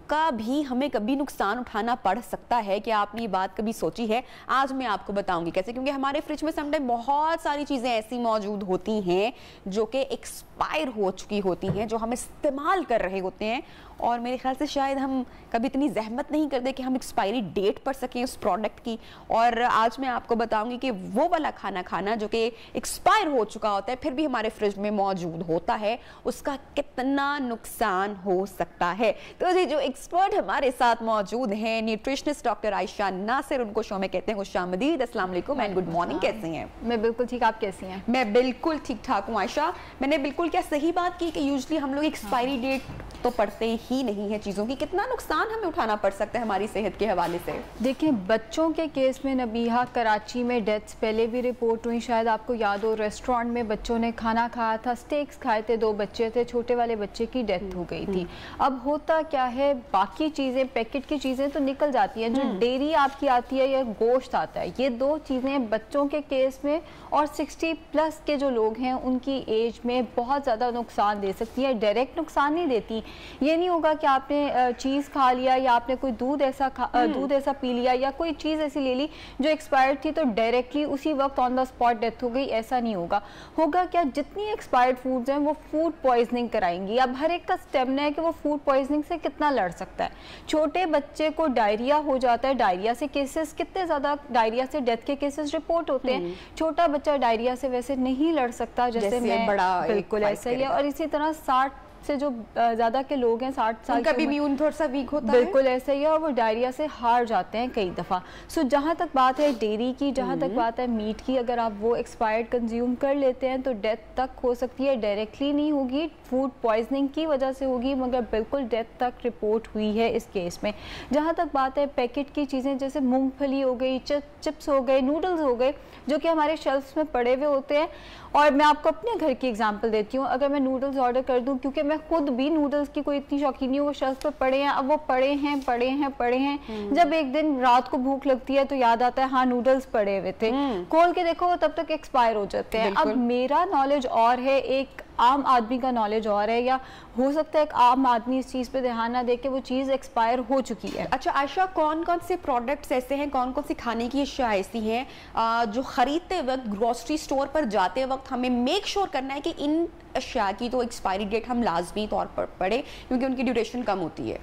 का भी हमें कभी नुकसान उठाना पड़ सकता है। क्या आपने ये बात कभी सोची है? आज मैं आपको बताऊंगी कैसे, क्योंकि हमारे फ्रिज में समटाइम बहुत सारी चीज़ें ऐसी मौजूद होती हैं जो कि एक्सपायर हो चुकी होती हैं, जो हम इस्तेमाल कर रहे होते हैं, और मेरे ख्याल से शायद हम कभी इतनी जहमत नहीं करते कि हम एक्सपायरी डेट पढ़ सकें उस प्रोडक्ट की। और आज मैं आपको बताऊंगी कि वो वाला खाना जो कि एक्सपायर हो चुका होता है फिर भी हमारे फ्रिज में मौजूद होता है, उसका कितना नुकसान हो सकता है। तो जी जो एक्सपर्ट हमारे साथ मौजूद हैं, न्यूट्रिशनिस्ट डॉक्टर आयशा नासिर, उनको शो में कहते हैं खुशामदीद। अस्सलाम वालेकुम एंड गुड मॉर्निंग, कैसे हैं? मैं बिल्कुल ठीक, आप कैसी हैं? मैं बिल्कुल ठीक ठाक हूँ आयशा। मैंने बिल्कुल क्या सही बात की कि यूजली हम लोग एक्सपायरी डेट तो पढ़ते ही नहीं है चीज़ों की। कितना नुकसान हमें उठाना पड़ सकता है हमारी सेहत के हवाले से? देखिए, बच्चों के केस में नबीहा कराची में डेथ्स पहले भी रिपोर्ट हुई, शायद आपको याद हो, रेस्टोरेंट में बच्चों ने खाना खाया था, स्टेक्स खाए थे, 2 बच्चे थे, छोटे वाले बच्चे की डेथ हो गई थी। अब होता क्या है, बाकी चीज़ें पैकेट की चीज़ें तो निकल जाती हैं, जो डेयरी आपकी आती है या गोश्त आता है, ये 2 चीज़ें बच्चों के केस में और 60+ के जो लोग हैं उनकी एज में बहुत ज़्यादा नुकसान दे सकती है। डायरेक्ट नुकसान नहीं देती ये नहीं होगा कि आपने चीज़ खा लिया या आपने कोई दूध ऐसा पी लिया या कोई चीज़ ऐसी ले ली जो एक्सपायर्ड थी तो डायरेक्टली उसी वक्त ऑन द स्पॉट डेथ हो गई, ऐसा नहीं होगा। होगा क्या, जितनी एक्सपायर्ड फूड्स हैं वो फूड पॉइजनिंग कराएंगी। अब हर एक का स्टेमिना है कि वो फूड पॉइजनिंग से कितना लड़ सकता है। छोटे बच्चे को डायरिया हो जाता है, डायरिया से केसेस, कितने ज़्यादा डायरिया से डेथ के केसेस रिपोर्ट होते हैं। छोटा बच्चा डायरिया से वैसे नहीं लड़ सकता जैसे मैं, बड़ा बिल्कुल ऐसा ही है। और इसी तरह 60 से जो ज़्यादा के लोग हैं, 60 साल उनका भी इम्यून थोड़ा सा वीक होता है, बिल्कुल ऐसा ही है, और वो डायरिया से हार जाते हैं कई दफ़ा। सो जहाँ तक बात है डेयरी की, जहाँ तक बात है मीट की, अगर आप वो एक्सपायर्ड कंज्यूम कर लेते हैं तो डेथ तक हो सकती है। डायरेक्टली नहीं होगी, फूड पॉइजनिंग की वजह से होगी, मगर बिल्कुल डेथ तक रिपोर्ट हुई है इस केस में। जहाँ तक बात है पैकेट की चीज़ें जैसे मूंगफली हो गई, चिप्स हो गए, नूडल्स हो गए, जो कि हमारे शेल्फ्स में पड़े हुए होते हैं। और मैं आपको अपने घर की एग्जांपल देती हूँ, अगर मैं नूडल्स ऑर्डर कर दूँ, क्योंकि मैं खुद भी नूडल्स की कोई इतनी शौकीन नहीं हूँ, वो शेल्फ पे पड़े हैं, अब वो पड़े हैं। जब एक दिन रात को भूख लगती है तो याद आता है हाँ नूडल्स पड़े हुए थे, खोल के देखो तब तक एक्सपायर हो जाते हैं। अब मेरा नॉलेज और है, एक आम आदमी का नॉलेज और है, या हो सकता है एक आम आदमी इस चीज़ पे ध्यान ना दे के वो चीज़ एक्सपायर हो चुकी है। अच्छा आयशा, कौन कौन से प्रोडक्ट्स ऐसे हैं, कौन कौन सी खाने की अशिया ऐसी हैं जो ख़रीदते वक्त, ग्रोसरी स्टोर पर जाते वक्त हमें मेक श्योर करना है कि इन अशिया की तो एक्सपायरी डेट हम लाजमी तौर पर पढ़े, क्योंकि उनकी ड्यूरेशन कम होती है।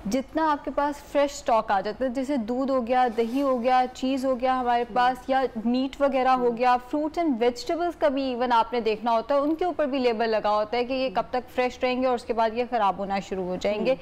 जितना आपके पास फ्रेश स्टॉक आ जाता है, जैसे दूध हो गया, दही हो गया, चीज़ हो गया हमारे पास, या मीट वगैरह हो गया, फ्रूट्स एंड वेजिटेबल्स का भी इवन आपने देखना होता है, उनके ऊपर भी लेबल लगा होता है कि ये कब तक फ्रेश रहेंगे और उसके बाद ये ख़राब होना शुरू हो जाएंगे।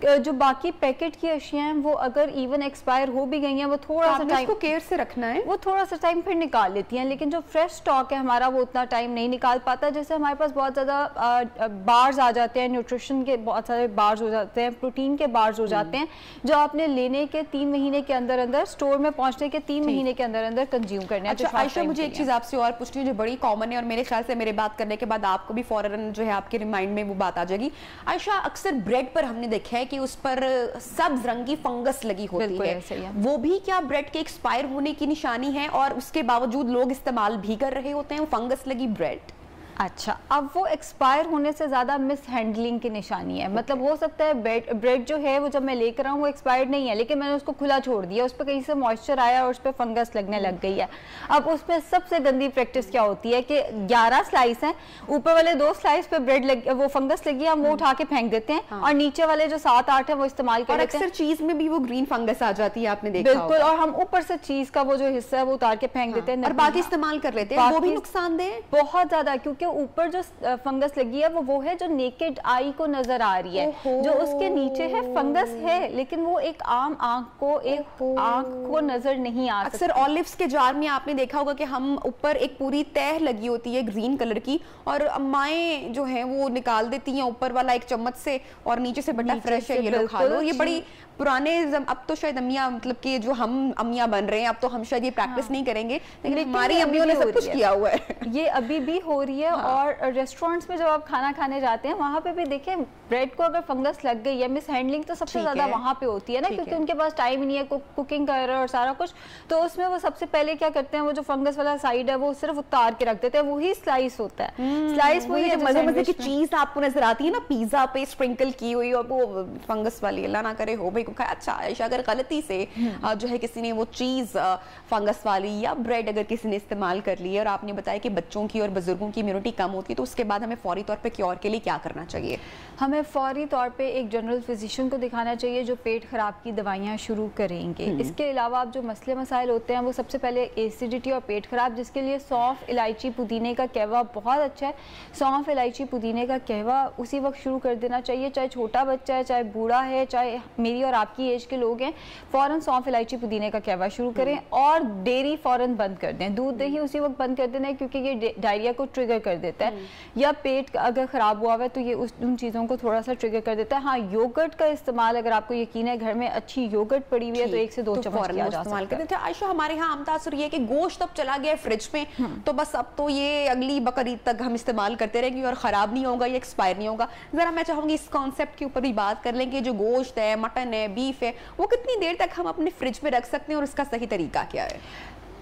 जो बाकी पैकेट की अशिया हैं वो अगर इवन एक्सपायर हो भी गई हैं, वो थोड़ा सा टाइम, उसको केयर से रखना है, वो थोड़ा सा टाइम फिर निकाल लेती हैं। लेकिन जो फ्रेश स्टॉक है हमारा वो उतना टाइम नहीं निकाल पाता। जैसे हमारे पास बहुत ज़्यादा बार्स आ जाते हैं, न्यूट्रिशन के बहुत सारे बार्स हो जाते हैं, प्रोटीन के बार्स हो जाते हैं, जो आपने लेने के 3 महीने के अंदर अंदर, स्टोर में पहुंचने के 3 महीने के अंदर अंदर कंज्यूम करने हैं। अच्छा आयशा, मुझे एक चीज़ आपसे और पूछनी है जो बड़ी कॉमन है, और मेरे ख्याल से मेरे बात करने के बाद आपको भी फौरन जो है आपके रिमाइंड में वो बात आ जाएगी। आयशा, अक्सर ब्रेड पर हमने देखा है कि उस पर सब्ज रंग की फंगस लगी होती है, वो भी क्या ब्रेड के एक्सपायर होने की निशानी है, और उसके बावजूद लोग इस्तेमाल भी कर रहे होते हैं वो फंगस लगी ब्रेड? अच्छा, अब वो एक्सपायर होने से ज़्यादा मिस हैंडलिंग की निशानी है। मतलब हो सकता है ब्रेड जो है वो जब मैं लेकर आऊँ वो एक्सपायर्ड नहीं है, लेकिन मैंने उसको खुला छोड़ दिया, उस पर कहीं से मॉइस्चर आया और उस पर फंगस लगने लग गई है। अब उसमें सबसे गंदी प्रैक्टिस क्या होती है कि 11 स्लाइस हैं, ऊपर वाले 2 स्लाइस पे ब्रेड वो फंगस लगी है, हम वो उठा के फेंक देते हैं, और नीचे वाले जो 7-8 है वो इस्तेमाल कर लेते हैं। अक्सर चीज में भी वो ग्रीन फंगस आ जाती है, आपने देखा बिल्कुल, और हम ऊपर से चीज का वो जो हिस्सा है वो उतार के फेंक देते हैं और बाकी इस्तेमाल कर लेते हैं। वो भी नुकसानदेह है बहुत ज्यादा, क्योंकि ऊपर जो फंगस लगी है वो है जो नेकेड आई को नजर आ रही है, जो उसके नीचे है फंगस है, लेकिन वो एक आम आंख को नजर नहीं आ सकती। अक्सर ऑलिव्स के जार में आपने देखा होगा कि हम ऊपर एक पूरी तह लगी होती है ग्रीन कलर की, और अम्माएं जो है वो निकाल देती हैं ऊपर वाला एक चम्मच से, और नीचे से बटा फ्रेश है, ये लो खा लो। ये बड़ी पुराने अब तो शायद अम्मियाँ, मतलब कि जो हम अम्मियाँ बन रहे हैं अब तो हम शायद ये प्रैक्टिस नहीं करेंगे, लेकिन हमारी अम्मियों ने सब कुछ किया हुआ है। ये अभी भी हो रही है। और रेस्टोरेंट्स में जब आप खाना खाने जाते हैं वहाँ पे भी देखें, ब्रेड को अगर फंगस लग गई है, मिस हैंडलिंग तो सबसे ज्यादा वहाँ पे होती है ना, क्योंकि उनके पास टाइम ही नहीं है, कुकिंग कर रहे हैं और सारा कुछ, तो उसमें वो सबसे पहले क्या करते हैं, वो जो फंगस वाला साइड है वो सिर्फ उतार के रख देते हैं, वही स्लाइस होता है। स्लाइस वही है, मजे की चीज आपको नजर आती है ना पिज्जा पे स्प्रिंकल की हुई, और वो फंगस वाली, अल्लाह ना करे हो भाई को खाया। अच्छा आयशा, अगर गलती से जो है किसी ने वो चीज फंगस वाली या ब्रेड अगर किसी ने इस्तेमाल कर ली है, और आपने बताया कि बच्चों की और बुजुर्गों की इम्यूनिटी कम होती है, तो उसके बाद हमें फौरी तौर पे क्योर के लिए क्या करना चाहिए? हमें फौरी तौर पे एक जनरल फिजिशियन को दिखाना चाहिए जो पेट खराब की दवाइयाँ शुरू करेंगे। इसके अलावा आप जो मसले मसाइल होते हैं वो सबसे पहले एसिडिटी और पेट खराब, जिसके लिए सौंफ, इलायची, पुदीने का कहवा बहुत अच्छा है। सौंफ, इलायची, पुदीने का कहवा उसी वक्त शुरू कर देना चाहिए, चाहे छोटा बच्चा है, चाहे बूढ़ा है, चाहे मेरी और आपकी एज के लोग हैं, फ़ौरन सौंफ, इलायची, पुदीने का कहवा शुरू करें, और डेयरी फ़ौरन बंद कर दें। दूध दही उसी वक्त बंद कर देना है, क्योंकि ये डायरिया को ट्रिगर कर देता है, या पेट अगर ख़राब हुआ है तो ये उन चीज़ों को थोड़ा सा ट्रिगर कर देता है। हाँ, योगर्ट का इस्तेमाल, अगर आपको यकीन है घर में अच्छी योगर्ट पड़ी हुई है तो 1 से 2 चम्मच किया जा सकता है। आयशा, हमारे यहाँ आम तासुर ये है कि गोश्त अब चला गया फ्रिज में, तो बस अब तो ये अगली बकरीद तक हम इस्तेमाल करते रहेंगे और ख़राब नहीं होगा, ये एक्सपायर नहीं होगा। ज़रा मैं चाहूँगी इस कॉन्सेप्ट के ऊपर भी बात कर लें कि जो गोश्त है, मटन है, बीफ है, वो कितनी देर तक हम अपने फ्रिज में रख सकते हैं और उसका सही तरीका क्या है?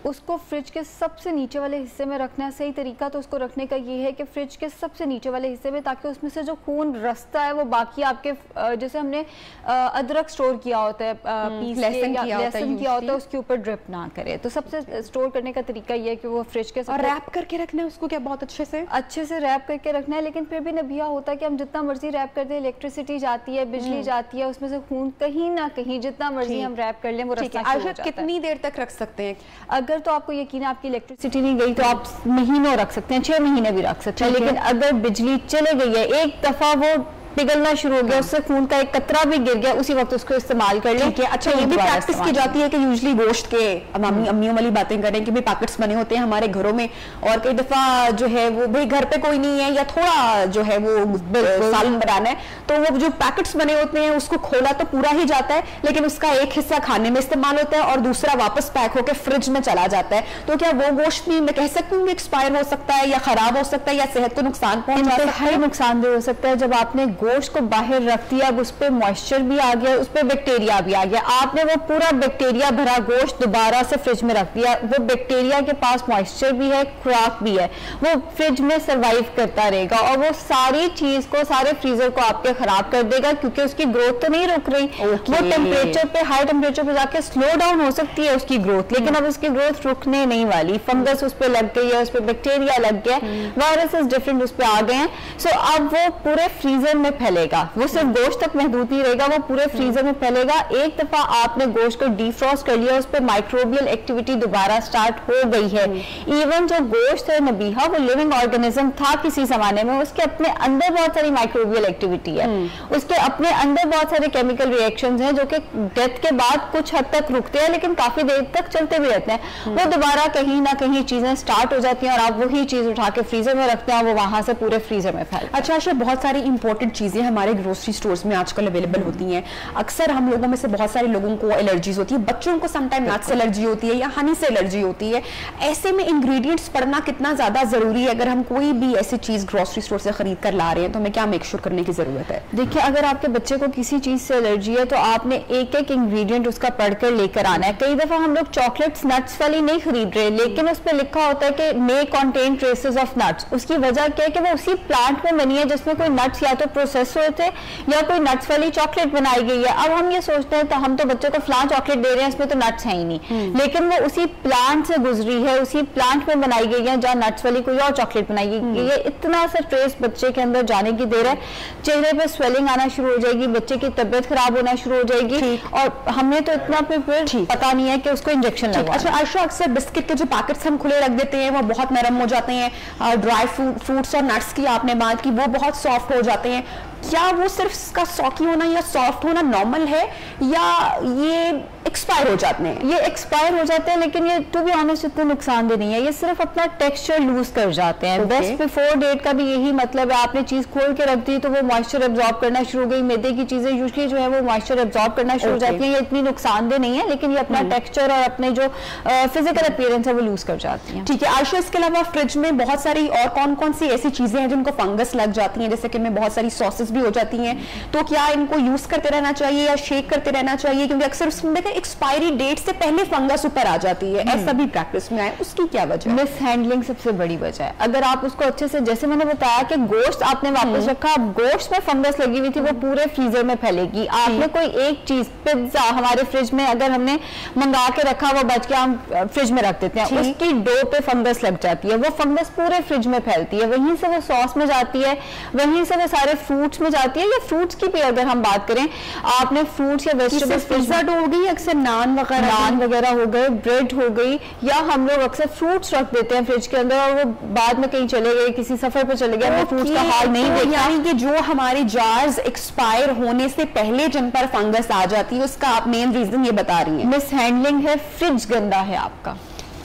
उसको फ्रिज के सबसे नीचे वाले हिस्से में रखना है। सही तरीका तो उसको रखने का ये है कि फ्रिज के सबसे नीचे वाले हिस्से में, ताकि उसमें से जो खून रस्ता है वो बाकी आपके जैसे हमने अदरक स्टोर किया होता है, पीस लहसुन किया होता है, उसके ऊपर ड्रिप ना करे। तो सबसे स्टोर करने का तरीका ये है कि वो फ्रिज के और रैप करके रखना है उसको, क्या बहुत अच्छे से रैप करके रखना है। लेकिन फिर भी नबिया होता है कि हम जितना मर्जी रैप कर दें, इलेक्ट्रिसिटी जाती है, बिजली जाती है, उसमें से खून कहीं ना कहीं जितना मर्जी हम रैप कर लें वो रास्ता शुरू हो जाता है। कितनी देर तक रख सकते हैं? अगर तो आपको यकीन है आपकी इलेक्ट्रिसिटी नहीं गई तो आप महीनों रख सकते हैं, 6 महीने भी रख सकते हैं। लेकिन अगर बिजली चले गई है, एक दफा वो पिघलना शुरू हो गया, उससे खून का एक कतरा भी गिर गया, उसी वक्त उसको इस्तेमाल कर लें। अच्छा, ये भी प्रैक्टिस की जाती है कि यूजुअली गोश्त के, अम्मियों वाली बातें करें कि भाई पैकेट्स बने होते हैं हमारे घरों में, और कई दफा जो है वो भाई घर पे कोई नहीं है या थोड़ा जो है वो सालन बनाना है, तो वो जो पैकेट्स बने होते हैं उसको खोला तो पूरा ही जाता है, लेकिन उसका एक हिस्सा खाने में इस्तेमाल होता है और दूसरा वापस पैक होकर फ्रिज में चला जाता है। तो क्या वो गोश्त भी मैं कह सकती हूँ एक्सपायर हो सकता है या खराब हो सकता है या सेहत को नुकसान पहुंचा सकता है? नुकसानदेह हो सकता है। जब आपने गोश्त को बाहर रख दिया, अब उस पर मॉइस्चर भी आ गया, उस पर बैक्टीरिया भी आ गया, आपने वो पूरा बैक्टीरिया भरा गोश्त दोबारा से फ्रिज में रख दिया, वो बैक्टीरिया के पास मॉइस्चर भी है, खुराक भी है, वो फ्रिज में सरवाइव करता रहेगा और वो सारी चीज को, सारे फ्रीजर को आपके खराब कर देगा, क्योंकि उसकी ग्रोथ तो नहीं रुक रही। वो टेम्परेचर पे, हाई टेम्परेचर पे जाके स्लो डाउन हो सकती है उसकी ग्रोथ, लेकिन अब उसकी ग्रोथ रुकने नहीं वाली। फंगस उस पर लग गई है, उस पर बैक्टीरिया लग गया, वायरसेस डिफरेंट उस पर आ गए हैं। सो अब वो पूरे फ्रीजर में फैलेगा, वो सिर्फ गोश्त तक महदूद नहीं रहेगा, वो पूरे फ्रीजर में फैलेगा। एक दफा आपने गोश्त को डीफ्रॉस्ट कर लिया, उस पर माइक्रोबियल एक्टिविटी दोबारा स्टार्ट हो गई है। इवन जो गोश्त है नबीहा, वो लिविंग ऑर्गेनिज्म था किसी जमाने में, उसके अपने अंदर बहुत सारी माइक्रोबियल एक्टिविटी है, उसके अपने अंदर बहुत सारे केमिकल रिएक्शंस हैं जो कि डेथ के बाद कुछ हद तक रुकते हैं, लेकिन काफी देर तक चलते भी रहते हैं। वो दोबारा कहीं ना कहीं चीजें स्टार्ट हो जाती हैं और आप वही चीज उठा के फ्रीजर में रखते हैं, वो वहां से पूरे फ्रीजर में फैल। अच्छा, बहुत सारी इंपॉर्टेंट चीजें हमारे ग्रोसरी स्टोर्स में आजकल अवेलेबल होती हैं। अक्सर हम लोगों में से बहुत सारे लोगों को एलर्जीज होती है, बच्चों को समटाइम नट्स एलर्जी होती है या हनी से एलर्जी होती है। ऐसे में इंग्रेडिएंट्स पढ़ना कितना ज्यादा जरूरी है? अगर हम कोई भी ऐसी चीज ग्रोसरी स्टोर से खरीद कर ला रहे हैं तो हमें क्या मेक श्योर करने की जरूरत है? देखिए, अगर आपके बच्चे को किसी चीज से एलर्जी है तो आपने एक एक इंग्रेडिएंट उसका पढ़कर लेकर आना है। कई दफा हम लोग चॉकलेट्स नट्स वाली नहीं खरीद रहे, लेकिन उस पर लिखा होता है कि may contain traces of nuts. उसकी वजह क्या है कि वो उसी प्लांट में बनी है जिसमें कोई नट्स या तो प्रोसेस हुए थे या कोई नट्स वाली चॉकलेट बनाई गई है। अब हम ये सोचते हैं तो हम तो बच्चों को फलां चॉकलेट दे रहे हैं, इसमें तो नट्स है ही नहीं, लेकिन वो उसी प्लांट से गुजरी है, उसी प्लांट में बनाई गई है जहाँ नट्स वाली कोई और चॉकलेट बनाई गई है। इतना सा ट्रेस बच्चे के अंदर जाने की देर है, चेहरे पे स्वेलिंग आना शुरू हो जाएगी, बच्चे की तबीयत खराब होना शुरू हो जाएगी, और हमने तो इतना फिर पता नहीं है कि उसको इंजेक्शन लगवाना। अच्छा आयशा, अक्सर बिस्किट के जो पैकेट्स हम खुले रख देते हैं वो बहुत नरम हो जाते हैं, ड्राई फ्रूट्स और नट्स की आपने बात की, वो बहुत सॉफ्ट हो जाते हैं। क्या वो सिर्फ इसका सॉकी होना या सॉफ्ट होना नॉर्मल है या ये एक्सपायर हो जाते हैं? ये एक्सपायर हो जाते हैं, लेकिन ये टू बी ऑनेस्ट इतने नुकसानदेह नहीं है, ये सिर्फ अपना टेक्सचर लूज कर जाते हैं। बेस्ट बिफोर डेट का भी यही मतलब है, आपने चीज खोल के रख दी तो वो मॉइस्चर एब्जॉर्ब करना शुरू हो गई। मैदे की चीजें यूजुअली जो है वो मॉइस्चर एब्जॉर्ब करना शुरू हो जाती है, ये इतनी नुकसानदेह नहीं है, लेकिन ये अपना टेक्सचर और अपने जो फिजिकल अपीयरेंस है वो लूज कर जाती है। ठीक है आयशा, इसके अलावा फ्रिज में बहुत सारी और कौन कौन सी ऐसी चीजें हैं जिनको फंगस लग जाती हैं? जैसे कि इनमें बहुत सारी सॉसेस भी हो जाती हैं, तो क्या इनको यूज करते रहना चाहिए या शेक करते रहना चाहिए? क्योंकि अक्सर उसमें देखिए एक्सपायरी डेट से पहले फंगस ऊपर आ जाती है, ऐसा भी प्रैक्टिस में आए, उसकी क्या वजह है? मिस हैंडलिंग सबसे बड़ी वजह है। अगर आप उसको अच्छे से, जैसे मैंने बताया कि गोश्त आपने वापस रखा, गोश्त में फंगस लगी हुई थी, वो पूरे फ्रीजर में फैलेगी। आपने कोई एक चीज, पिज्जा हमारे फ्रिज में अगर हमने मंगा के रखा, वो बच के हम फ्रिज में रख देते हैं, उसकी डो पे फंगस लग जाती है, वो फंगस पूरे फ्रिज में फैलती है, वहीं से वो सॉस में जाती है, वहीं से वो सारे फ्रूट्स में जाती है। या फ्रूट्स की भी अगर हम बात करें, आपने फ्रूट्स या वेजिटेबल्स, पिज्जा डो हो गई, अक्सर नान वगैरह हो गए, ब्रेड हो गई, या हम लोग अक्सर फ्रूट्स रख देते हैं फ्रिज के अंदर और वो बाद में कहीं चले गए, किसी सफर पे चले गए, हमने फ्रूट्स का हाल नहीं देखा। यानी कि जो हमारे जार्स एक्सपायर होने से पहले जिन पर फंगस आ जाती है, उसका आप मेन रीजन ये बता रही हैं? मिस हैंडलिंग है, फ्रिज गंदा है आपका।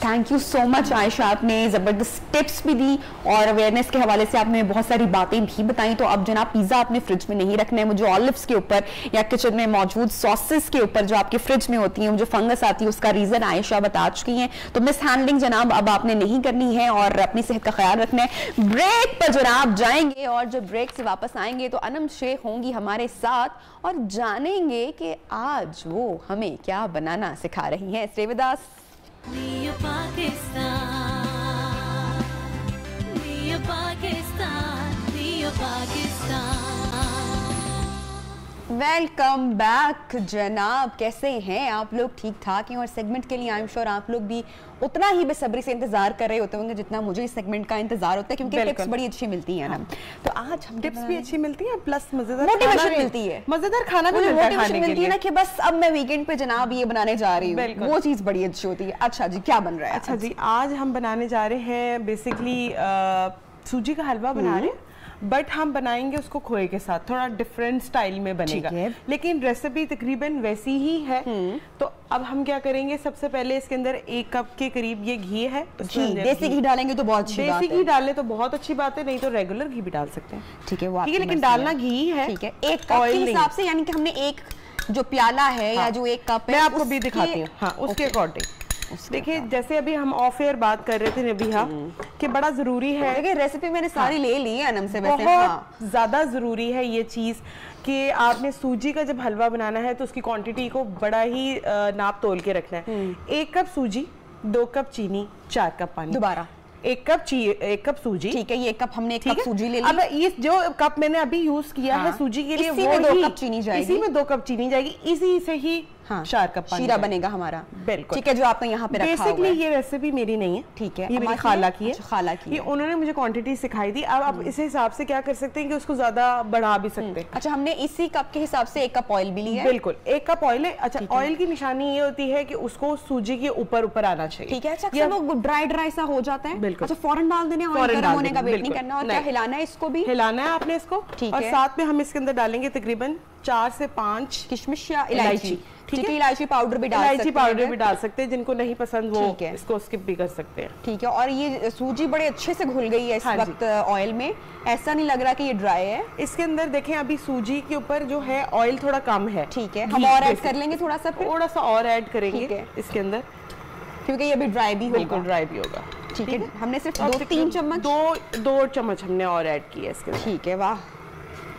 Thank you so much Ayesha, आपने ज़बरदस्त टिप्स भी दी और अवेयरनेस के हवाले से आपने बहुत सारी बातें भी बताई। तो अब जनाब पिज़्ज़ा आपने फ्रिज में नहीं रखना है, मुझे ऑलिव्स के ऊपर या किचन में मौजूद सॉसेस के ऊपर जो आपके फ्रिज में होती हैं, जो फंगस आती है, उसका रीज़न आयशा बता चुकी हैं। तो मिस हैंडलिंग जनाब अब आपने नहीं करनी है और अपनी सेहत का ख्याल रखना है। ब्रेक पर जनाब जाएंगे और जब ब्रेक से वापस आएंगे तो अनम शेख होंगी हमारे साथ और जानेंगे कि आज वो हमें क्या बनाना सिखा रही हैं। Stay with us. Near Pakistan, near Pakistan, near Pakistan. Welcome back जनाब, कैसे हैं आप लोग? ठीक ठाक हैं? और सेगमेंट के लिए आई एम श्योर आप लोग भी उतना ही बेसब्री से इंतजार कर रहे होते होंगे जितना मुझे इस सेगमेंट का इंतजार होता है, क्योंकि टिप्स बड़ी अच्छी मिलती हैं ना। तो आज हम टिप्स भी अच्छी मिलती हैं, प्लस मजेदार मोटिवेशन मिलती है, मजेदार खाना भी मिलता है खाने के लिए ना, कि बस अब मैं वीकेंड पे जनाब ये बनाने जा रही हूँ, वो चीज बड़ी अच्छी होती है। अच्छा जी, क्या बन रहा है? अच्छा जी, आज हम बनाने जा रहे हैं बेसिकली सूजी का हलवा बना रहे हैं, बट हम बनाएंगे उसको खोए के साथ, थोड़ा डिफरेंट स्टाइल में बनेगा, लेकिन रेसिपी तकरीबन वैसी ही है। तो अब हम क्या करेंगे, सबसे पहले इसके अंदर 1 कप के करीब ये घी है। देसी घी डालेंगे तो बहुत अच्छी बात है। देसी घी डालें तो बहुत अच्छी बात है, नहीं तो रेगुलर घी भी डाल सकते हैं। ठीक है, वो ठीक है, लेकिन डालना घी है। ठीक है, 1 कप के हिसाब से, यानी कि हमने एक जो प्याला है या जो 1 कप है, मैं आपको भी दिखाती हूँ। हाँ, उसके अकॉर्डिंग देखिए, जैसे अभी हम ऑफ एयर बात कर रहे थे नबीहा कि बड़ा जरूरी है, देखिए रेसिपी मैंने सारी ले ली है अनम से, वैसे बहुत ज्यादा जरूरी है ये चीज कि आपने सूजी का जब हलवा बनाना है तो उसकी क्वांटिटी को बड़ा ही नाप तोल के रखना है। 1 कप सूजी, 2 कप चीनी, 4 कप पानी। दोबारा 1 कप सूजी। ठीक है, ये 1 कप हमने 1 कप सूजी ले ली। अब इस जो कप मैंने अभी यूज किया है सूजी के लिए, इसी में 2 कप चीनी जाएगी। इसी में 2 कप चीनी जाएगी, इसी से ही 4 कप पानी शीरा बनेगा हमारा। बिल्कुल ठीक है, जो आपने यहाँ पे रखा हुआ है। बेसिकली ये रेसिपी मेरी नहीं है, ठीक है, ये मेरी खाला की है। खाला की ये उन्होंने मुझे क्वांटिटी सिखाई थी। अब आप इस हिसाब से क्या कर सकते हैं कि उसको ज्यादा बढ़ा भी सकते हैं। अच्छा, हमने इसी कप के हिसाब से 1 कप ऑयल भी लिया है। बिल्कुल, 1 कप ऑयल है। अच्छा, ऑयल की निशानी ये होती है कि उसको सूजी के ऊपर आना चाहिए। ठीक है, अच्छा अक्सर वो ड्राई सा हो जाता है। बिल्कुल, अच्छा फौरन डाल देने, ऑयल गर्म होने का वेट नहीं करना। और क्या हिलाना है इसको भी? हिलाना है आपने इसको। और साथ में हम इसके अंदर डालेंगे तकरीबन 4 से 5 किशमिश या इलायची। ठीक है, इलायची पाउडर भी डाल सकते हैं, जिनको नहीं पसंद वो इसको स्किप भी कर सकते हैं। ठीक है, और ये सूजी बड़े अच्छे से घुल गई है इस वक्त ऑयल में, ऐसा नहीं लग रहा कि ये ड्राई है। इसके अंदर देखें, अभी सूजी के ऊपर जो है ऑयल थोड़ा कम है। ठीक है, हम और ऐड कर लेंगे, थोड़ा सा और ऐड करेंगे इसके अंदर, क्योंकि ये भी ड्राई भी होगा। बिल्कुल ड्राई भी होगा। ठीक है, हमने सिर्फ 2-3 चम्मच, 2 चम्मच हमने और ऐड किया इसके अंदर। ठीक है, वाह।